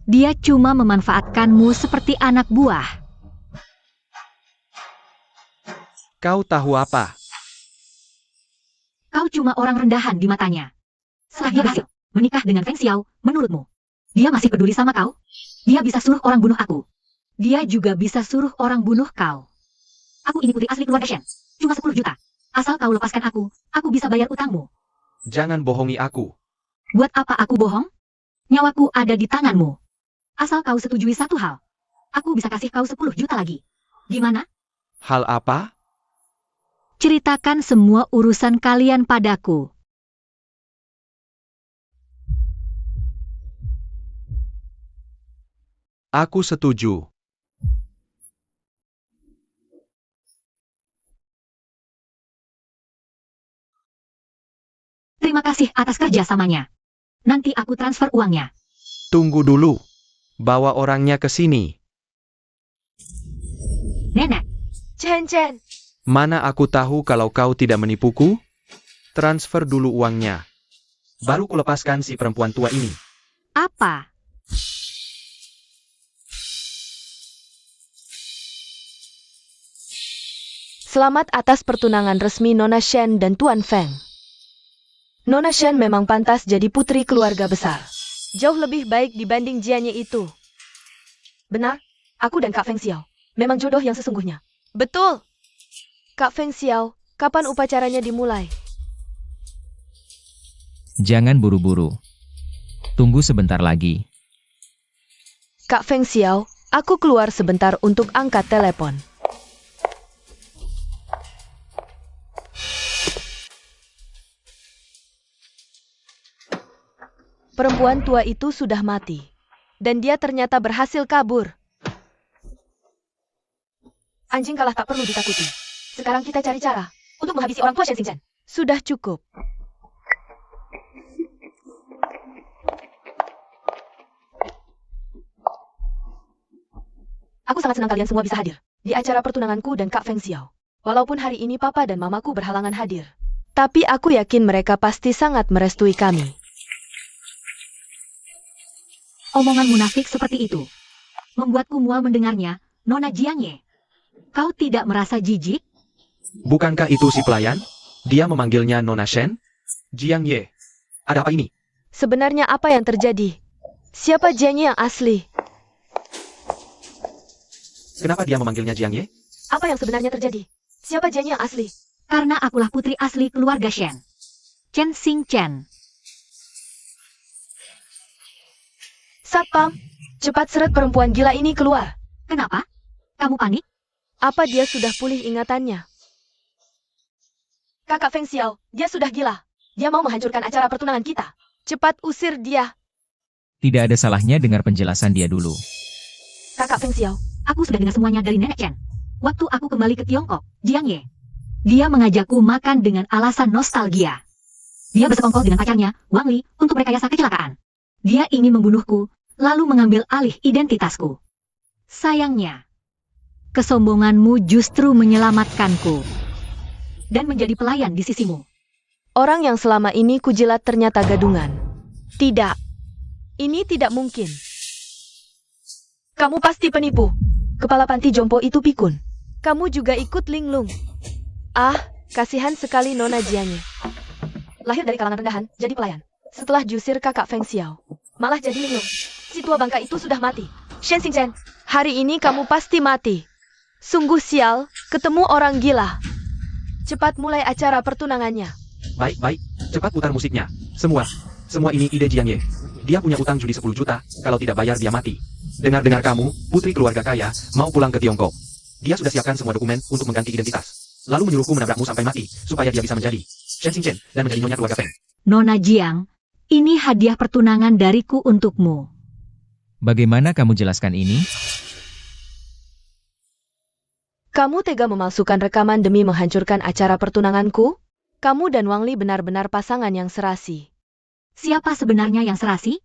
Speaker 3: Dia cuma memanfaatkanmu seperti anak buah.
Speaker 2: Kau tahu apa?
Speaker 3: Kau cuma orang rendahan di matanya. Setelah dia berhasil menikah dengan Feng Xiao, menurutmu, dia masih peduli sama kau? Dia bisa suruh orang bunuh aku. Dia juga bisa suruh orang bunuh kau. Aku ini putri asli keluarga Shen. Cuma 10 juta. Asal kau lepaskan aku bisa bayar utangmu.
Speaker 2: Jangan bohongi aku.
Speaker 3: Buat apa aku bohong? Nyawaku ada di tanganmu. Asal kau setujui satu hal. Aku bisa kasih kau 10 juta lagi. Gimana?
Speaker 2: Hal apa?
Speaker 3: Ceritakan semua urusan kalian padaku.
Speaker 2: Aku setuju.
Speaker 3: Terima kasih atas kerjasamanya. Nanti aku transfer uangnya.
Speaker 2: Tunggu dulu. Bawa orangnya ke sini.
Speaker 3: Nenek,
Speaker 1: Chen Chen.
Speaker 2: Mana aku tahu kalau kau tidak menipuku? Transfer dulu uangnya. Baru kulepaskan si perempuan tua ini.
Speaker 3: apa?
Speaker 1: Selamat atas pertunangan resmi Nona Shen dan Tuan Feng. Nona Shen memang pantas jadi putri keluarga besar. Jauh lebih baik dibanding Jianye itu. Benar, aku dan Kak Feng Xiao memang jodoh yang sesungguhnya. Betul. Kak Feng Xiao, kapan upacaranya dimulai?
Speaker 4: Jangan buru-buru. Tunggu sebentar lagi.
Speaker 1: Kak Feng Xiao, aku keluar sebentar untuk angkat telepon. Perempuan tua itu sudah mati. Dan dia ternyata berhasil kabur. Anjing kalah tak perlu ditakuti. Sekarang kita cari cara untuk menghabisi orang tua Shen Xingchen. Sudah cukup. Aku sangat senang kalian semua bisa hadir di acara pertunanganku dan Kak Feng Xiao. Walaupun hari ini papa dan mamaku berhalangan hadir. Tapi aku yakin mereka pasti sangat merestui kami.
Speaker 3: Omongan munafik seperti itu membuatku mual mendengarnya, Nona Jiangye. Kau tidak merasa jijik?
Speaker 2: Bukankah itu si pelayan? Dia memanggilnya Nona Shen? Jiang Ye. Ada apa ini?
Speaker 1: Sebenarnya apa yang terjadi? Siapa Jiangye yang asli?
Speaker 2: Kenapa dia memanggilnya Jiang Ye?
Speaker 1: Apa yang sebenarnya terjadi? Siapa Jiangye yang asli?
Speaker 3: Karena akulah putri asli keluarga Shen. Chen Xingchen.
Speaker 1: Satpam, cepat seret perempuan gila ini keluar.
Speaker 3: Kenapa? Kamu panik?
Speaker 1: Apa dia sudah pulih ingatannya? Kakak Feng Xiao, dia sudah gila. Dia mau menghancurkan acara pertunangan kita. Cepat usir dia.
Speaker 4: Tidak ada salahnya dengar penjelasan dia dulu.
Speaker 1: Kakak Feng Xiao,
Speaker 3: Aku sudah dengar semuanya dari Nenek Chen. Waktu aku kembali ke Tiongkok, Jiangye. Dia mengajakku makan dengan alasan nostalgia. Dia bersekongkol dengan pacarnya, Wang Li, untuk rekayasa kecelakaan. Dia ingin membunuhku, lalu mengambil alih identitasku. Sayangnya, kesombonganmu justru menyelamatkanku. Dan menjadi pelayan di sisimu.
Speaker 1: orang yang selama ini kujilat ternyata gadungan. Tidak. Ini tidak mungkin. Kamu pasti penipu. Kepala panti jompo itu pikun. Kamu juga ikut linglung. Ah, kasihan sekali Nona Jiangye. Lahir dari kalangan rendahan, jadi pelayan. Setelah diusir kakak Feng Xiao, malah jadi linglung. Si tua bangka itu sudah mati. Shen Xingchen, hari ini kamu pasti mati. Sungguh sial, ketemu orang gila. Cepat mulai acara pertunangannya.
Speaker 2: Baik. Cepat putar musiknya. Semua ini ide Jiang Ye. Dia punya utang judi 10 juta, kalau tidak bayar dia mati. Dengar-dengar kamu, putri keluarga kaya, mau pulang ke Tiongkok. Dia sudah siapkan semua dokumen untuk mengganti identitas. Lalu menyuruhku menabrakmu sampai mati, supaya dia bisa menjadi Shen Xingchen dan menjadi nyonya keluarga Feng.
Speaker 3: Nona Jiang, ini hadiah pertunangan dariku untukmu.
Speaker 4: Bagaimana kamu jelaskan ini?
Speaker 1: Kamu tega memalsukan rekaman demi menghancurkan acara pertunanganku? Kamu dan Wang Li benar-benar pasangan yang serasi.
Speaker 3: Siapa sebenarnya yang serasi?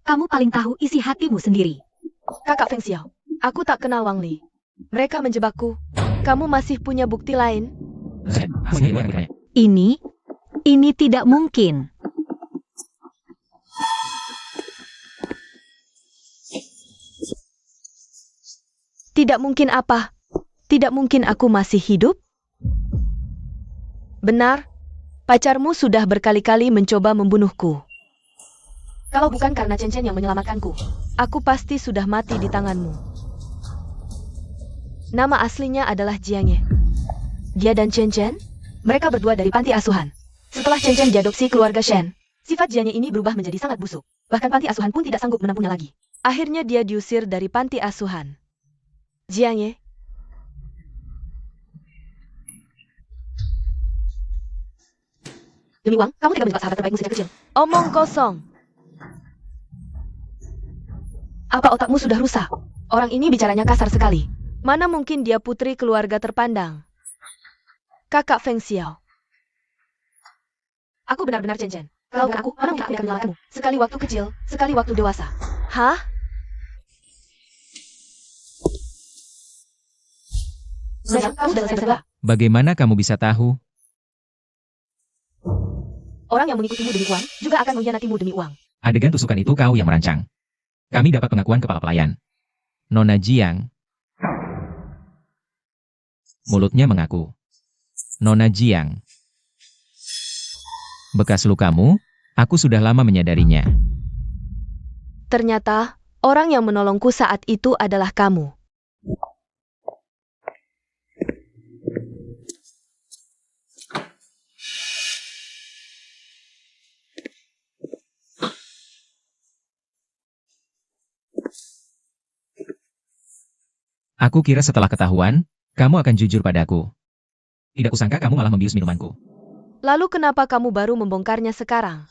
Speaker 3: Kamu paling tahu isi hatimu sendiri.
Speaker 1: Kakak Feng Xiao, aku tak kenal Wang Li. Mereka menjebakku. Kamu masih punya bukti lain?
Speaker 3: Ini tidak mungkin.
Speaker 1: Tidak mungkin apa? Tidak mungkin aku masih hidup? Benar, pacarmu sudah berkali-kali mencoba membunuhku. Kalau bukan karena Chen Chen yang menyelamatkanku, aku pasti sudah mati di tanganmu. Nama aslinya adalah Jiangye. Dia dan Chen Chen, mereka berdua dari panti asuhan. Setelah Chen Chen diadopsi keluarga Shen, sifat Jiangye ini berubah menjadi sangat busuk. Bahkan panti asuhan pun tidak sanggup menampungnya lagi. Akhirnya dia diusir dari panti asuhan. Jiangye, demi uang, kamu tega menjebak sahabat terbaikmu sejak kecil. Omong kosong. Apa otakmu sudah rusak? Orang ini bicaranya kasar sekali. Mana mungkin dia putri keluarga terpandang? Kakak Feng Xiao. Aku benar-benar Chen Chen. Kalau bukan aku, mana mungkin aku akan menyalahkanmu? Sekali waktu kecil, sekali waktu dewasa. Hah? Nona, kamu sudah selesai berdoa.
Speaker 4: Bagaimana kamu bisa tahu?
Speaker 1: Orang yang mengikutimu demi uang, juga akan mengkhianatimu demi uang.
Speaker 4: Adegan tusukan itu kau yang merancang. Kami dapat pengakuan kepala pelayan. Nona Jiang. Mulutnya mengaku. Nona Jiang. Bekas lukamu, aku sudah lama menyadarinya.
Speaker 1: Ternyata, orang yang menolongku saat itu adalah kamu.
Speaker 4: Aku kira setelah ketahuan, kamu akan jujur padaku. Tidak kusangka kamu malah membius minumanku.
Speaker 1: Lalu kenapa kamu baru membongkarnya sekarang?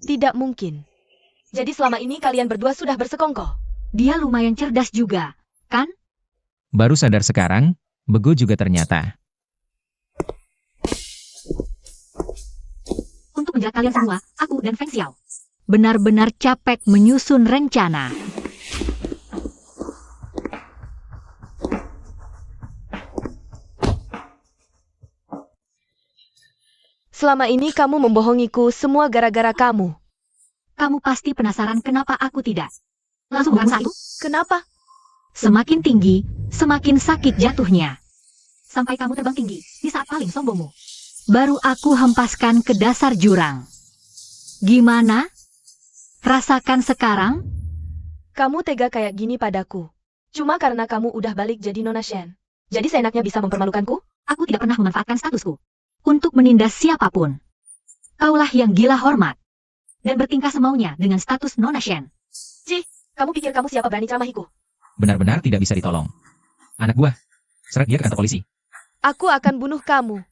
Speaker 1: Tidak mungkin. Jadi selama ini kalian berdua sudah bersekongkol.
Speaker 3: Dia lumayan cerdas juga, kan?
Speaker 4: Baru sadar sekarang, bego juga ternyata.
Speaker 3: Untuk menjerat kalian semua, aku dan Feng Xiao benar-benar capek menyusun rencana.
Speaker 1: Selama ini kamu membohongiku semua gara-gara kamu.
Speaker 3: Kamu pasti penasaran kenapa aku tidak. Langsung bukan satu.
Speaker 1: Kenapa?
Speaker 3: Semakin tinggi, semakin sakit jatuhnya. Sampai kamu terbang tinggi, di saat paling sombongmu. Baru aku hempaskan ke dasar jurang. Gimana? Rasakan sekarang?
Speaker 1: Kamu tega kayak gini padaku. Cuma karena kamu udah balik jadi Nona Shen. Jadi seenaknya bisa mempermalukanku?
Speaker 3: Aku tidak pernah memanfaatkan statusku untuk menindas siapapun. Kaulah yang gila hormat dan bertingkah semaunya dengan status Nona Shen.
Speaker 1: Kamu pikir kamu siapa berani ceramahiku?
Speaker 4: Benar-benar tidak bisa ditolong. Anak buah, seret dia ke kantor polisi.
Speaker 1: Aku akan bunuh kamu.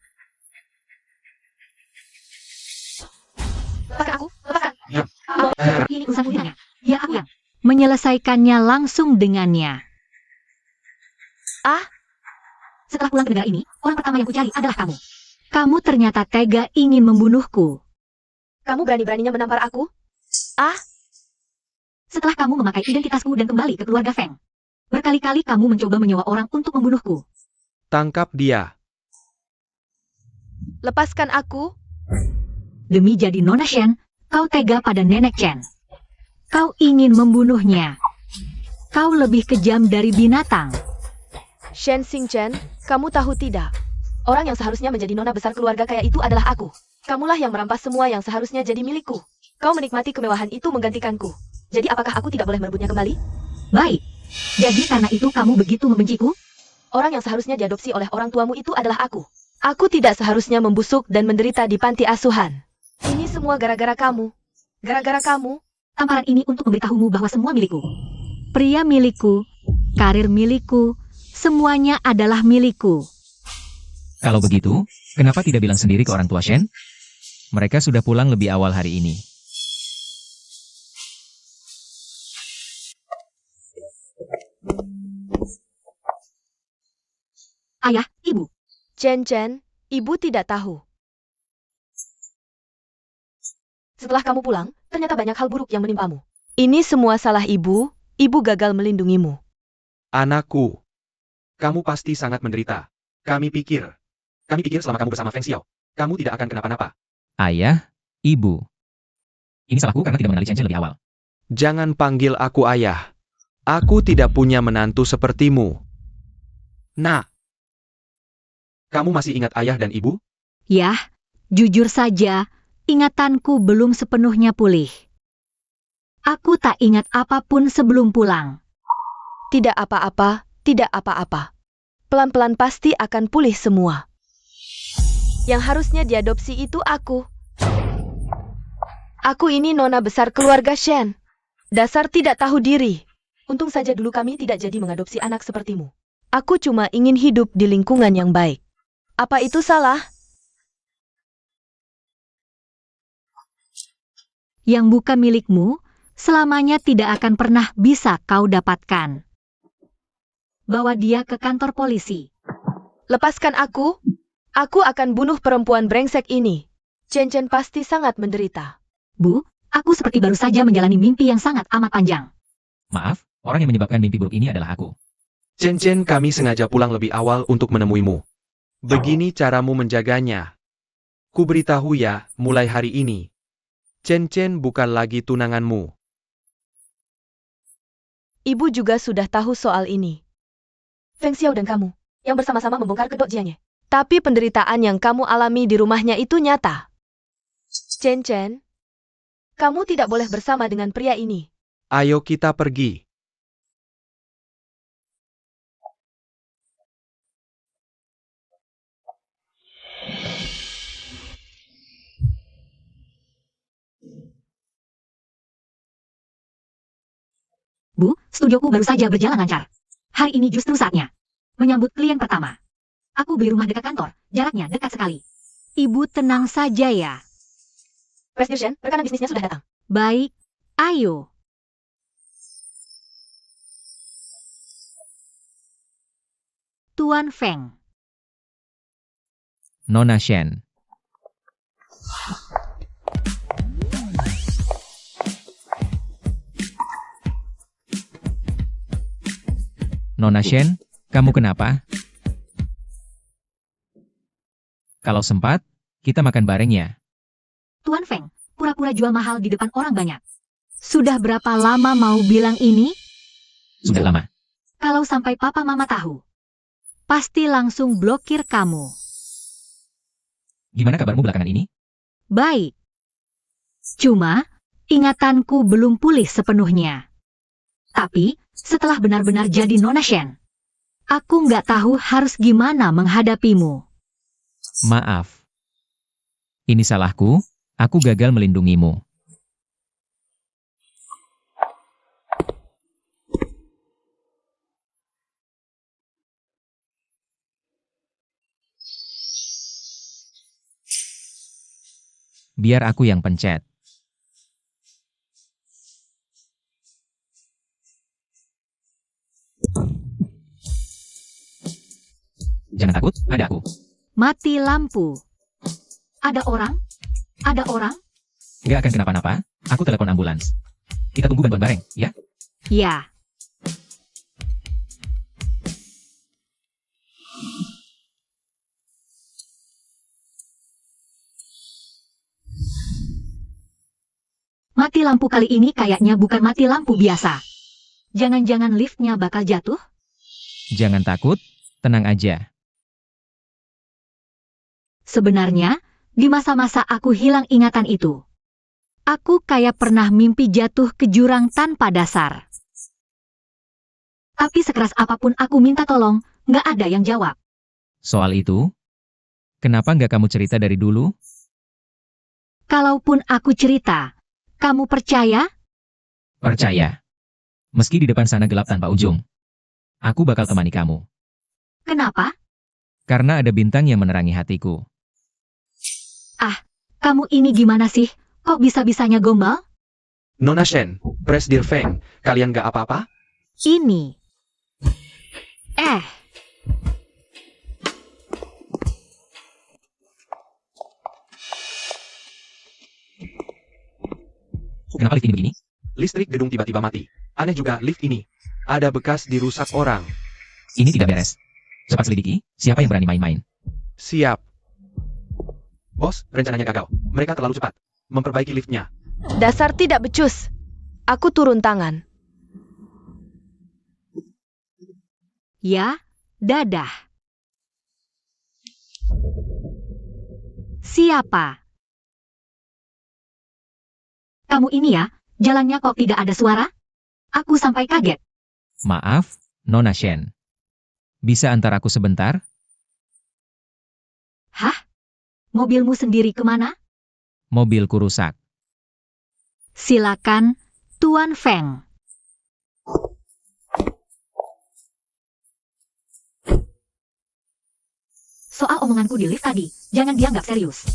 Speaker 3: Lepaskan aku, lepaskan. Ini urusanmu dengannya. Ya aku yang menyelesaikannya langsung dengannya. Setelah pulang ke negara ini, orang pertama yang kucari adalah kamu. Kamu ternyata tega ingin membunuhku.
Speaker 1: Kamu berani-beraninya menampar aku?
Speaker 3: Setelah kamu memakai identitasku dan kembali ke keluarga Feng. Berkali-kali kamu mencoba menyewa orang untuk membunuhku.
Speaker 2: Tangkap dia.
Speaker 1: Lepaskan aku.
Speaker 3: Demi jadi Nona Shen, kau tega pada Nenek Chen. Kau ingin membunuhnya. Kau lebih kejam dari binatang.
Speaker 1: Shen Xingchen, kamu tahu tidak? Orang yang seharusnya menjadi nona besar keluarga kaya itu adalah aku. Kamulah yang merampas semua yang seharusnya jadi milikku. Kau menikmati kemewahan itu menggantikanku. Jadi apakah aku tidak boleh merebutnya kembali?
Speaker 3: Baik. Jadi karena itu kamu begitu membenciku?
Speaker 1: Orang yang seharusnya diadopsi oleh orang tuamu itu adalah aku. Aku tidak seharusnya membusuk dan menderita di panti asuhan. Ini semua gara-gara kamu. Gara-gara kamu.
Speaker 3: Tamparan ini untuk memberitahumu bahwa semua milikku. Pria milikku, karir milikku, semuanya adalah milikku.
Speaker 4: Kalau begitu, kenapa tidak bilang sendiri ke orang tua Shen? Mereka sudah pulang lebih awal hari ini.
Speaker 3: Ayah, ibu.
Speaker 1: Chen, ibu tidak tahu. Setelah kamu pulang, ternyata banyak hal buruk yang menimpamu. Ini semua salah ibu gagal melindungimu.
Speaker 2: Anakku. Kamu pasti sangat menderita. Kami pikir selama kamu bersama Feng Xiao, kamu tidak akan kenapa-napa.
Speaker 4: Ayah, ibu. Ini salahku karena tidak mengenali Chen lebih awal.
Speaker 2: Jangan panggil aku ayah. Aku tidak punya menantu sepertimu. Nak. Kamu masih ingat ayah dan ibu?
Speaker 3: Yah, jujur saja, ingatanku belum sepenuhnya pulih. Aku tak ingat apapun sebelum pulang.
Speaker 1: Tidak apa-apa, tidak apa-apa. Pelan-pelan pasti akan pulih semua. Yang harusnya diadopsi itu aku. Aku ini nona besar keluarga Shen. Dasar tidak tahu diri. Untung saja dulu kami tidak jadi mengadopsi anak sepertimu. Aku cuma ingin hidup di lingkungan yang baik. Apa itu salah?
Speaker 3: Yang bukan milikmu, selamanya tidak akan pernah bisa kau dapatkan. Bawa dia ke kantor polisi.
Speaker 1: Lepaskan aku. Aku akan bunuh perempuan brengsek ini. Chen pasti sangat menderita.
Speaker 3: Bu, aku seperti baru saja menjalani mimpi yang sangat amat panjang.
Speaker 4: Maaf, orang yang menyebabkan mimpi buruk ini adalah aku.
Speaker 2: Chen, kami sengaja pulang lebih awal untuk menemuimu. Begini caramu menjaganya. Ku beritahu ya, mulai hari ini. Chen bukan lagi tunanganmu.
Speaker 1: Ibu juga sudah tahu soal ini. Feng Xiao dan kamu, yang bersama-sama membongkar kedok Jianya. Tapi penderitaan yang kamu alami di rumahnya itu nyata. Chen, kamu tidak boleh bersama dengan pria ini.
Speaker 2: Ayo kita pergi.
Speaker 3: Bu, studioku baru saja berjalan lancar. Hari ini justru saatnya menyambut klien pertama. Aku beli rumah dekat kantor, jaraknya dekat sekali. Ibu tenang saja ya.
Speaker 1: Presiden, rekanan bisnisnya sudah datang.
Speaker 3: Baik, Ayo. Tuan Feng.
Speaker 4: Nona Shen. Nona Shen, kamu kenapa? Kalau sempat, kita makan bareng ya.
Speaker 3: Tuan Feng, pura-pura jual mahal di depan orang banyak. Sudah berapa lama mau bilang ini?
Speaker 4: Sudah lama.
Speaker 3: Kalau sampai papa mama tahu, pasti langsung blokir kamu.
Speaker 4: Gimana kabarmu belakangan ini?
Speaker 3: Baik. Cuma, ingatanku belum pulih sepenuhnya. Tapi, setelah benar-benar jadi Nona Shen, aku nggak tahu harus gimana menghadapimu.
Speaker 4: Maaf. Ini salahku, aku gagal melindungimu. Biar aku yang pencet. Jangan takut, ada aku.
Speaker 3: Mati lampu. Ada orang? Ada orang?
Speaker 4: Gak akan kenapa-napa, aku telepon ambulans. Kita tunggu bantuan bareng, ya?
Speaker 3: Ya. Mati lampu kali ini kayaknya bukan mati lampu biasa. Jangan-jangan liftnya bakal jatuh?
Speaker 4: Jangan takut, tenang aja.
Speaker 3: Sebenarnya, di masa-masa aku hilang ingatan itu, aku kayak pernah mimpi jatuh ke jurang tanpa dasar. Tapi sekeras apapun aku minta tolong, nggak ada yang jawab.
Speaker 4: Soal itu, kenapa nggak kamu cerita dari dulu?
Speaker 3: Kalaupun aku cerita, kamu percaya?
Speaker 4: Percaya. Meski di depan sana gelap tanpa ujung, aku bakal temani kamu.
Speaker 3: Kenapa?
Speaker 4: Karena ada bintang yang menerangi hatiku.
Speaker 3: Kamu ini gimana sih? Kok bisa-bisanya gombal?
Speaker 2: Nona Shen, Presdir Feng, kalian gak apa-apa?
Speaker 3: Ini.
Speaker 4: Kenapa lift ini begini?
Speaker 2: Listrik gedung tiba-tiba mati. Aneh juga lift ini. Ada bekas dirusak orang.
Speaker 4: Ini tidak beres. Cepat selidiki, siapa yang berani main-main?
Speaker 2: Siap. Bos, rencananya gagal. Mereka terlalu cepat. Memperbaiki liftnya.
Speaker 1: Dasar tidak becus. Aku turun tangan.
Speaker 3: Ya, dadah. Siapa? Kamu ini ya, jalannya kok tidak ada suara? Aku sampai kaget.
Speaker 4: Maaf, Nona Shen. Bisa antar aku sebentar?
Speaker 3: Hah? Mobilmu sendiri kemana?
Speaker 4: Mobilku rusak.
Speaker 3: Silakan, Tuan Feng. Soal omonganku di lift tadi, jangan dianggap serius.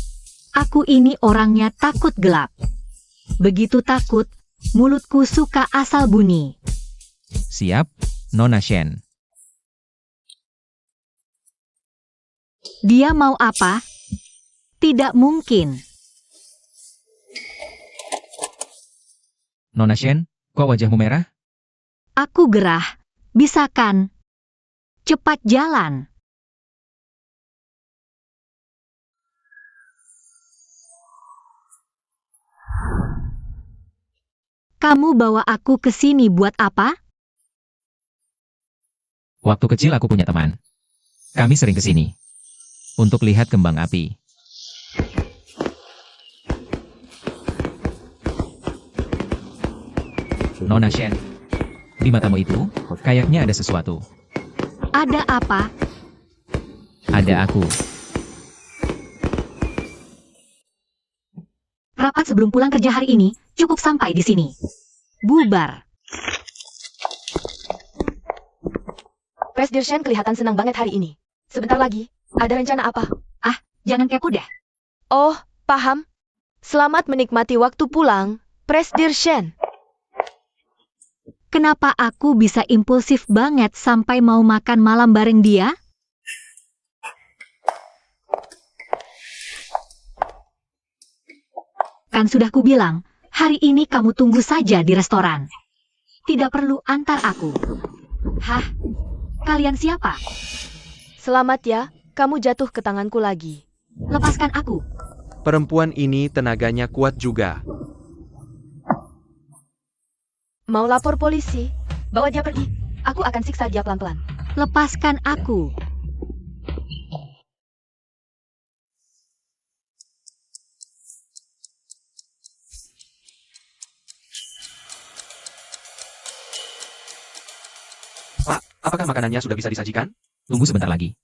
Speaker 3: Aku ini orangnya takut gelap. Begitu takut, mulutku suka asal bunyi.
Speaker 4: Siap, Nona Shen.
Speaker 3: Dia mau apa? Tidak mungkin.
Speaker 4: Nona Shen, kok wajahmu merah?
Speaker 3: Aku gerah. Bisa kan? Cepat jalan. Kamu bawa aku ke sini buat apa?
Speaker 4: Waktu kecil aku punya teman. Kami sering ke sini untuk lihat kembang api. Nona Shen, di matamu itu kayaknya ada sesuatu.
Speaker 3: Ada apa?
Speaker 4: Ada aku.
Speaker 3: Rapat sebelum pulang kerja hari ini, cukup sampai di sini. Bubar.
Speaker 1: Presdir Shen kelihatan senang banget hari ini. Sebentar lagi, ada rencana apa?
Speaker 3: Jangan kepo deh.
Speaker 1: Oh, paham. Selamat menikmati waktu pulang, Presdir Shen.
Speaker 3: Kenapa aku bisa impulsif banget sampai mau makan malam bareng dia? Kan sudah kubilang, hari ini kamu tunggu saja di restoran. Tidak perlu antar aku. Hah? Kalian siapa?
Speaker 1: Selamat ya, kamu jatuh ke tanganku lagi.
Speaker 3: Lepaskan aku.
Speaker 2: Perempuan ini tenaganya kuat juga.
Speaker 1: Mau lapor polisi? Bawa dia pergi. Aku akan siksa dia pelan-pelan.
Speaker 3: Lepaskan aku.
Speaker 2: Pak, apakah makanannya sudah bisa disajikan?
Speaker 4: Tunggu sebentar lagi.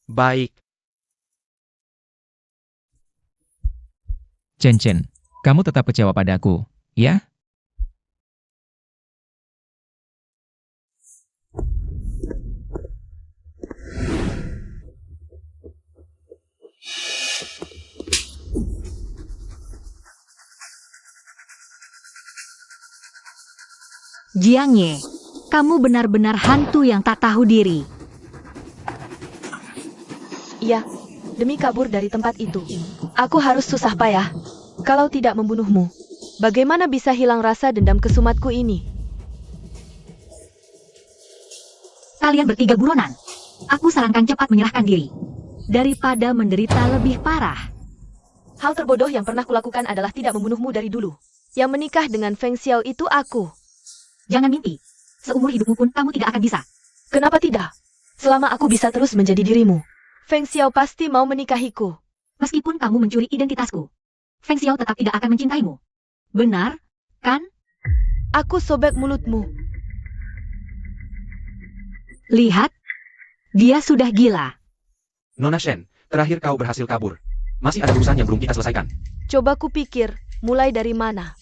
Speaker 2: Baik.
Speaker 4: Chen, kamu tetap kecewa padaku, ya?
Speaker 3: Jiang Ye, kamu benar-benar hantu yang tak tahu diri.
Speaker 1: Iya, demi kabur dari tempat itu. Aku harus susah payah. Kalau tidak membunuhmu, bagaimana bisa hilang rasa dendam kesumatku ini?
Speaker 3: Kalian bertiga buronan. Aku sarankan cepat menyerahkan diri. Daripada menderita lebih parah.
Speaker 1: Hal terbodoh yang pernah kulakukan adalah tidak membunuhmu dari dulu. Yang menikah dengan Feng Xiao itu aku.
Speaker 3: Jangan mimpi. Seumur hidupmu pun kamu tidak akan bisa.
Speaker 1: Kenapa tidak? Selama aku bisa terus menjadi dirimu, Feng Xiao pasti mau menikahiku.
Speaker 3: Meskipun kamu mencuri identitasku, Feng Xiao tetap tidak akan mencintaimu. Benar, kan?
Speaker 1: Aku sobek mulutmu.
Speaker 3: Lihat, dia sudah gila.
Speaker 2: Nona Shen, terakhir kau berhasil kabur. Masih ada urusan yang belum kita selesaikan.
Speaker 1: Coba kupikir, mulai dari mana?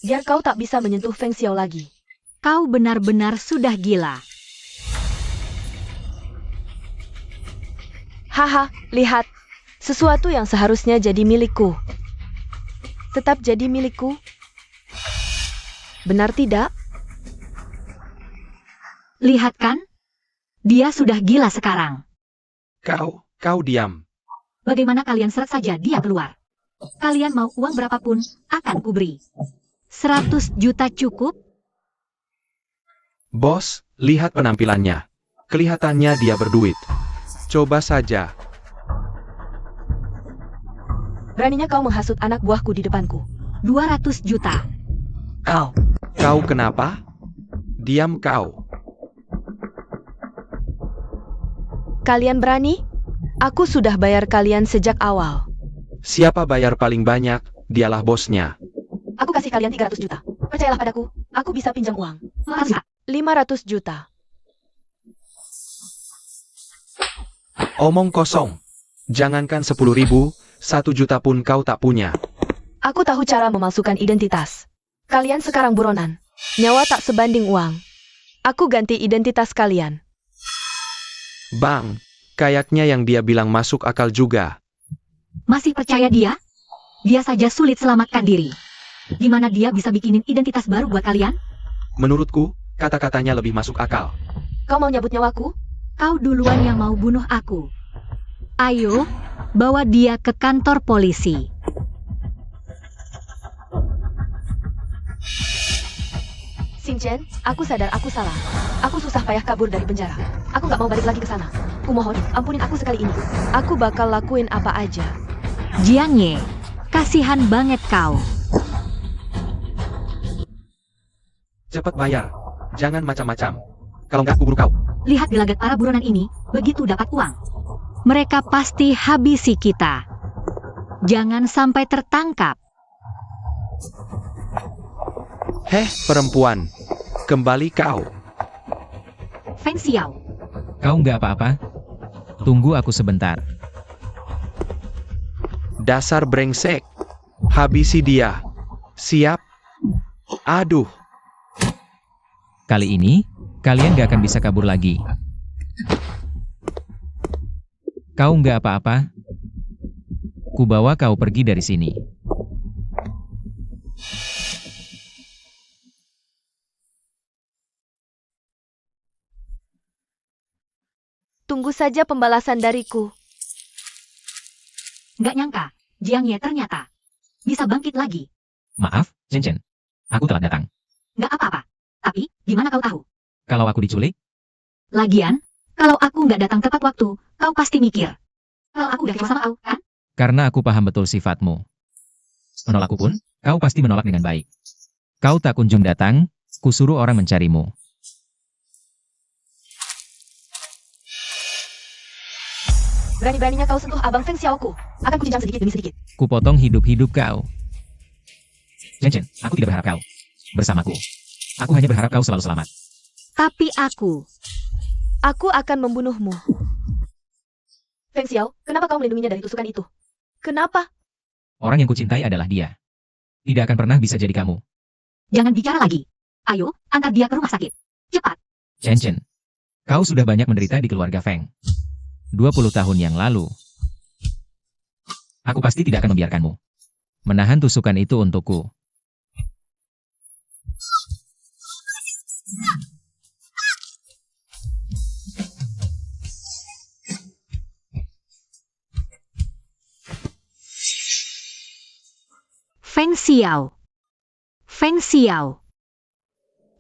Speaker 1: Biar kau tak bisa menyentuh Feng Xiao lagi.
Speaker 3: Kau benar-benar sudah gila.
Speaker 1: Haha, lihat. Sesuatu yang seharusnya jadi milikku. Tetap jadi milikku. Benar tidak?
Speaker 3: Lihat kan? Dia sudah gila sekarang.
Speaker 2: Kau diam.
Speaker 3: Bagaimana kalian seret saja dia keluar? Kalian mau uang berapapun, akan kuberi. 100 juta cukup?
Speaker 2: Bos, lihat penampilannya. Kelihatannya dia berduit. Coba saja.
Speaker 1: Beraninya kau menghasut anak buahku di depanku.
Speaker 3: 200 juta.
Speaker 2: Kau kenapa? Diam kau.
Speaker 1: Kalian berani? Aku sudah bayar kalian sejak awal.
Speaker 2: Siapa bayar paling banyak, dialah bosnya.
Speaker 1: Aku kasih kalian 300 juta. Percayalah padaku, aku bisa pinjam uang. 500 juta.
Speaker 2: Omong kosong. Jangankan 10.000, 1 juta pun kau tak punya.
Speaker 1: Aku tahu cara memalsukan identitas. Kalian sekarang buronan. Nyawa tak sebanding uang. Aku ganti identitas kalian.
Speaker 2: Bang, kayaknya yang dia bilang masuk akal juga.
Speaker 3: Masih percaya dia? Dia saja sulit selamatkan diri. Gimana dia bisa bikinin identitas baru buat kalian?
Speaker 2: Menurutku, kata-katanya lebih masuk akal.
Speaker 1: Kau mau nyabut nyawaku?
Speaker 3: Kau duluan yang mau bunuh aku. Ayo, bawa dia ke kantor polisi.
Speaker 1: Xingchen, aku sadar aku salah. Aku susah payah kabur dari penjara. Aku gak mau balik lagi ke sana. Kumohon, ampunin aku sekali ini. Aku bakal lakuin apa aja.
Speaker 3: Jiang Ye, kasihan banget kau.
Speaker 2: Cepat bayar. Jangan macam-macam. Kalau nggak kuburu kau.
Speaker 3: Lihat gelagat para buronan ini, begitu dapat uang. Mereka pasti habisi kita. Jangan sampai tertangkap.
Speaker 2: Heh, perempuan. Kembali kau.
Speaker 3: Feng Xiao,
Speaker 4: Kau nggak apa-apa? Tunggu aku sebentar.
Speaker 2: Dasar brengsek. Habisi dia. Siap? Aduh.
Speaker 4: Kali ini, kalian nggak akan bisa kabur lagi. Kau nggak apa-apa? Kubawa kau pergi dari sini.
Speaker 1: Tunggu saja pembalasan dariku.
Speaker 3: Nggak nyangka, Jiang Ye ternyata bisa bangkit lagi.
Speaker 4: Maaf, Chen Chen. Aku telat datang.
Speaker 3: Nggak apa-apa. Tapi, gimana kau tahu?
Speaker 4: Kalau aku diculik,
Speaker 3: Lagian, kalau aku nggak datang tepat waktu, kau pasti mikir. Kalau aku udah kecewa sama kau, kan?
Speaker 4: karena aku paham betul sifatmu. Menolakku pun, kau pasti menolak dengan baik. Kau tak kunjung datang, kusuruh orang mencarimu.
Speaker 1: Berani-beraninya kau sentuh Abang Feng Xiaoku. Akan kucincang sedikit demi sedikit.
Speaker 4: Kupotong hidup-hidup kau. Chen Chen, aku tidak berharap kau bersamaku. Aku hanya berharap kau selalu selamat.
Speaker 3: Tapi aku
Speaker 1: akan membunuhmu. Feng Xiao, kenapa kau melindunginya dari tusukan itu? Kenapa?
Speaker 4: Orang yang kucintai adalah dia. Tidak akan pernah bisa jadi kamu.
Speaker 3: jangan bicara lagi. Ayo, antar dia ke rumah sakit. Cepat.
Speaker 4: Chen Chen, kau sudah banyak menderita di keluarga Feng. 20 tahun yang lalu. Aku pasti tidak akan membiarkanmu menahan tusukan itu untukku.
Speaker 3: Feng Xiao. Feng Xiao.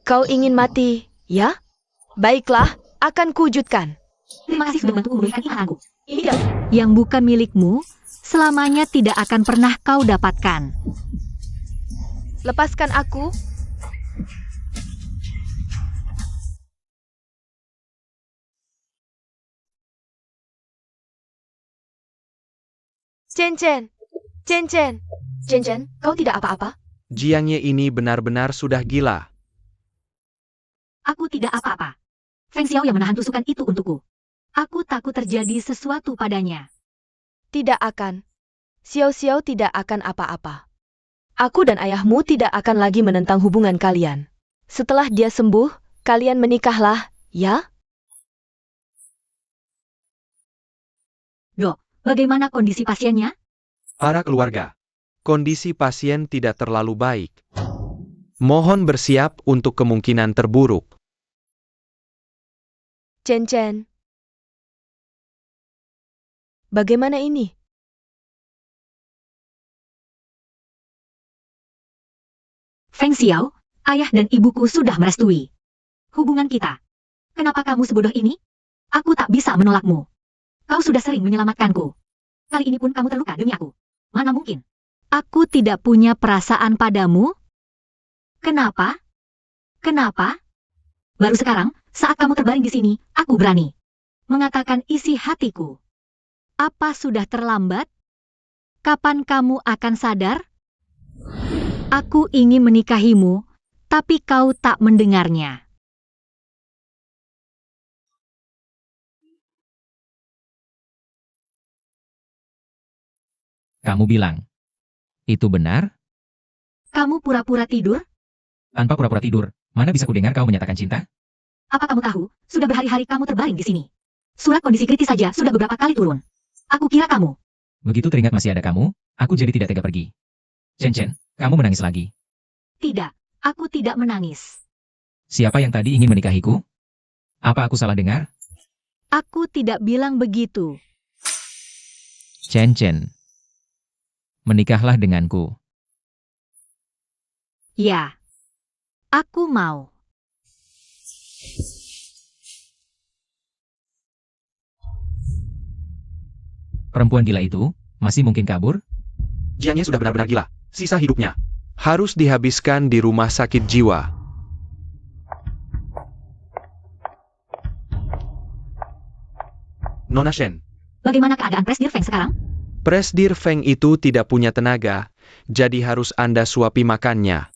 Speaker 1: Kau ingin mati, ya? Baiklah, akan kuwujudkan.
Speaker 3: Terima kasih sudah membantuku memulihkan imanku.
Speaker 1: Ini dia.
Speaker 3: Yang bukan milikmu, selamanya tidak akan pernah kau dapatkan.
Speaker 1: Lepaskan aku. Chen Chen. Chen Chen. Chen Chen, kau tidak apa-apa?
Speaker 2: Jiang Ye ini benar-benar sudah gila.
Speaker 3: Aku tidak apa-apa. Feng Xiao yang menahan tusukan itu untukku. Aku takut terjadi sesuatu padanya.
Speaker 1: Tidak akan. Xiao-Xiao tidak akan apa-apa. Aku dan ayahmu tidak akan lagi menentang hubungan kalian. Setelah dia sembuh, kalian menikahlah, ya?
Speaker 3: Dok, bagaimana kondisi pasiennya?
Speaker 2: Para keluarga, kondisi pasien tidak terlalu baik. Mohon bersiap untuk kemungkinan terburuk.
Speaker 1: Chen Chen. Bagaimana ini?
Speaker 3: Feng Xiao, ayah dan ibuku sudah merestui hubungan kita. Kenapa kamu sebodoh ini? Aku tak bisa menolakmu. Kau sudah sering menyelamatkanku. Kali ini pun kamu terluka demi aku. Mana mungkin? Aku tidak punya perasaan padamu. Kenapa? Kenapa? Baru sekarang, saat kamu terbaring di sini, aku berani mengatakan isi hatiku. Apa sudah terlambat? Kapan kamu akan sadar? Aku ingin menikahimu, tapi kau tak mendengarnya.
Speaker 4: Kamu bilang, itu benar?
Speaker 3: Kamu pura-pura tidur?
Speaker 4: Tanpa pura-pura tidur, mana bisa kudengar kau menyatakan cinta?
Speaker 3: Apa kamu tahu, sudah berhari-hari kamu terbaring di sini. Surat kondisi kritis saja sudah beberapa kali turun. Aku kira kamu.
Speaker 4: Begitu teringat masih ada kamu, aku jadi tidak tega pergi. Chen Chen, kamu menangis lagi.
Speaker 3: Tidak, aku tidak menangis.
Speaker 4: Siapa yang tadi ingin menikahiku? Apa aku salah dengar?
Speaker 3: Aku tidak bilang begitu.
Speaker 4: Chen Chen, menikahlah denganku.
Speaker 3: Ya, aku mau.
Speaker 4: Perempuan gila itu, masih mungkin kabur?
Speaker 2: Jiang Ye sudah benar-benar gila. Sisa hidupnya harus dihabiskan di rumah sakit jiwa. Nona Shen,
Speaker 3: Bagaimana keadaan Presdir Feng sekarang?
Speaker 2: Presdir Feng itu tidak punya tenaga, jadi harus Anda suapi makannya.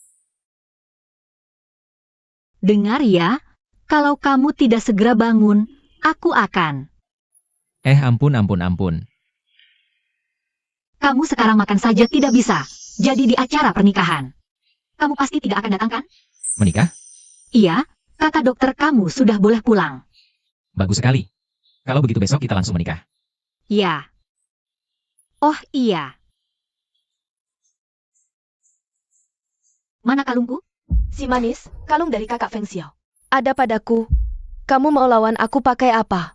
Speaker 3: Dengar ya, kalau kamu tidak segera bangun, aku akan.
Speaker 4: Ampun.
Speaker 3: Kamu sekarang makan saja tidak bisa. Jadi di acara pernikahan. Kamu pasti tidak akan datang kan?
Speaker 4: Menikah?
Speaker 3: Iya, kata dokter kamu sudah boleh pulang.
Speaker 4: Bagus sekali. Kalau begitu besok kita langsung menikah.
Speaker 3: Ya. Oh iya. Mana kalungku?
Speaker 1: Si manis, kalung dari kakak Feng Xiao. Ada padaku. Kamu mau lawan aku pakai apa?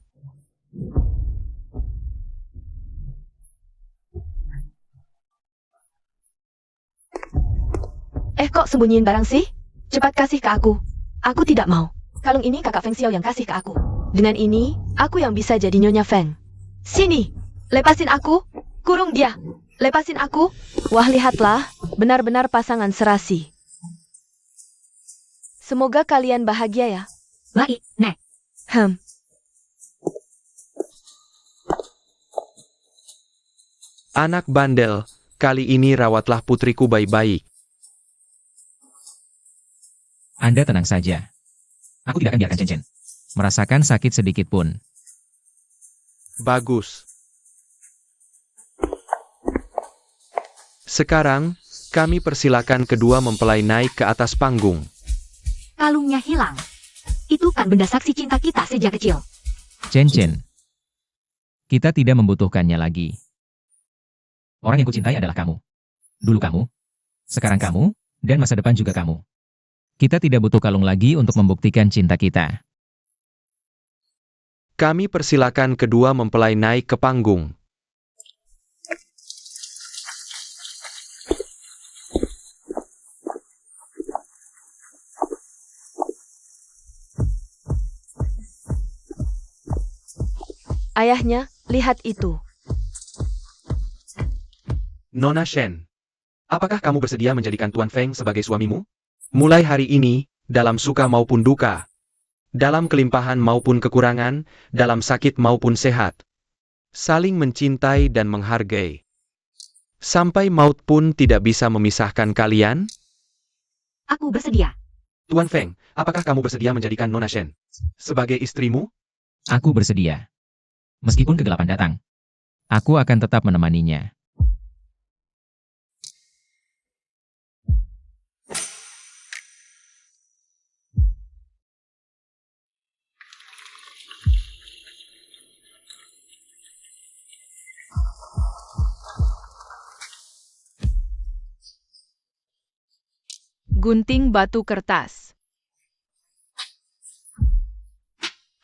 Speaker 1: Kok sembunyiin barang sih? Cepat kasih ke aku. Aku tidak mau. Kalung ini kakak Feng Xiao yang kasih ke aku. Dengan ini, aku yang bisa jadi Nyonya Feng. Sini, lepasin aku. Kurung dia. Lepasin aku. Wah, lihatlah, benar-benar pasangan serasi. Semoga kalian bahagia ya.
Speaker 3: Baik, Nek.
Speaker 2: Anak bandel, kali ini rawatlah putriku baik-baik.
Speaker 4: Anda tenang saja. Aku tidak akan biarkan Chen Chen merasakan sakit sedikit pun.
Speaker 2: Bagus. Sekarang, kami persilakan kedua mempelai naik ke atas panggung.
Speaker 3: Kalungnya hilang. Itu kan benda saksi cinta kita sejak kecil.
Speaker 4: Chen Chen, kita tidak membutuhkannya lagi. Orang yang kucintai adalah kamu. Dulu kamu, sekarang kamu, dan masa depan juga kamu. Kita tidak butuh kalung lagi untuk membuktikan cinta kita.
Speaker 2: Kami persilakan kedua mempelai naik ke panggung.
Speaker 1: Ayahnya, lihat itu.
Speaker 2: Nona Shen, apakah kamu bersedia menjadikan Tuan Feng sebagai suamimu? Mulai hari ini, dalam suka maupun duka, dalam kelimpahan maupun kekurangan, dalam sakit maupun sehat, saling mencintai dan menghargai. Sampai maut pun tidak bisa memisahkan kalian?
Speaker 3: Aku bersedia.
Speaker 2: Tuan Feng, apakah kamu bersedia menjadikan Nona Shen sebagai istrimu?
Speaker 4: Aku bersedia. Meskipun kegelapan datang, aku akan tetap menemaninya.
Speaker 5: Gunting batu kertas.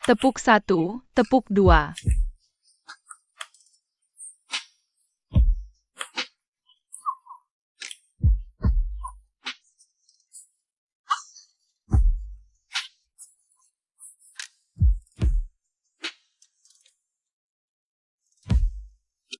Speaker 5: Tepuk 1, tepuk 2.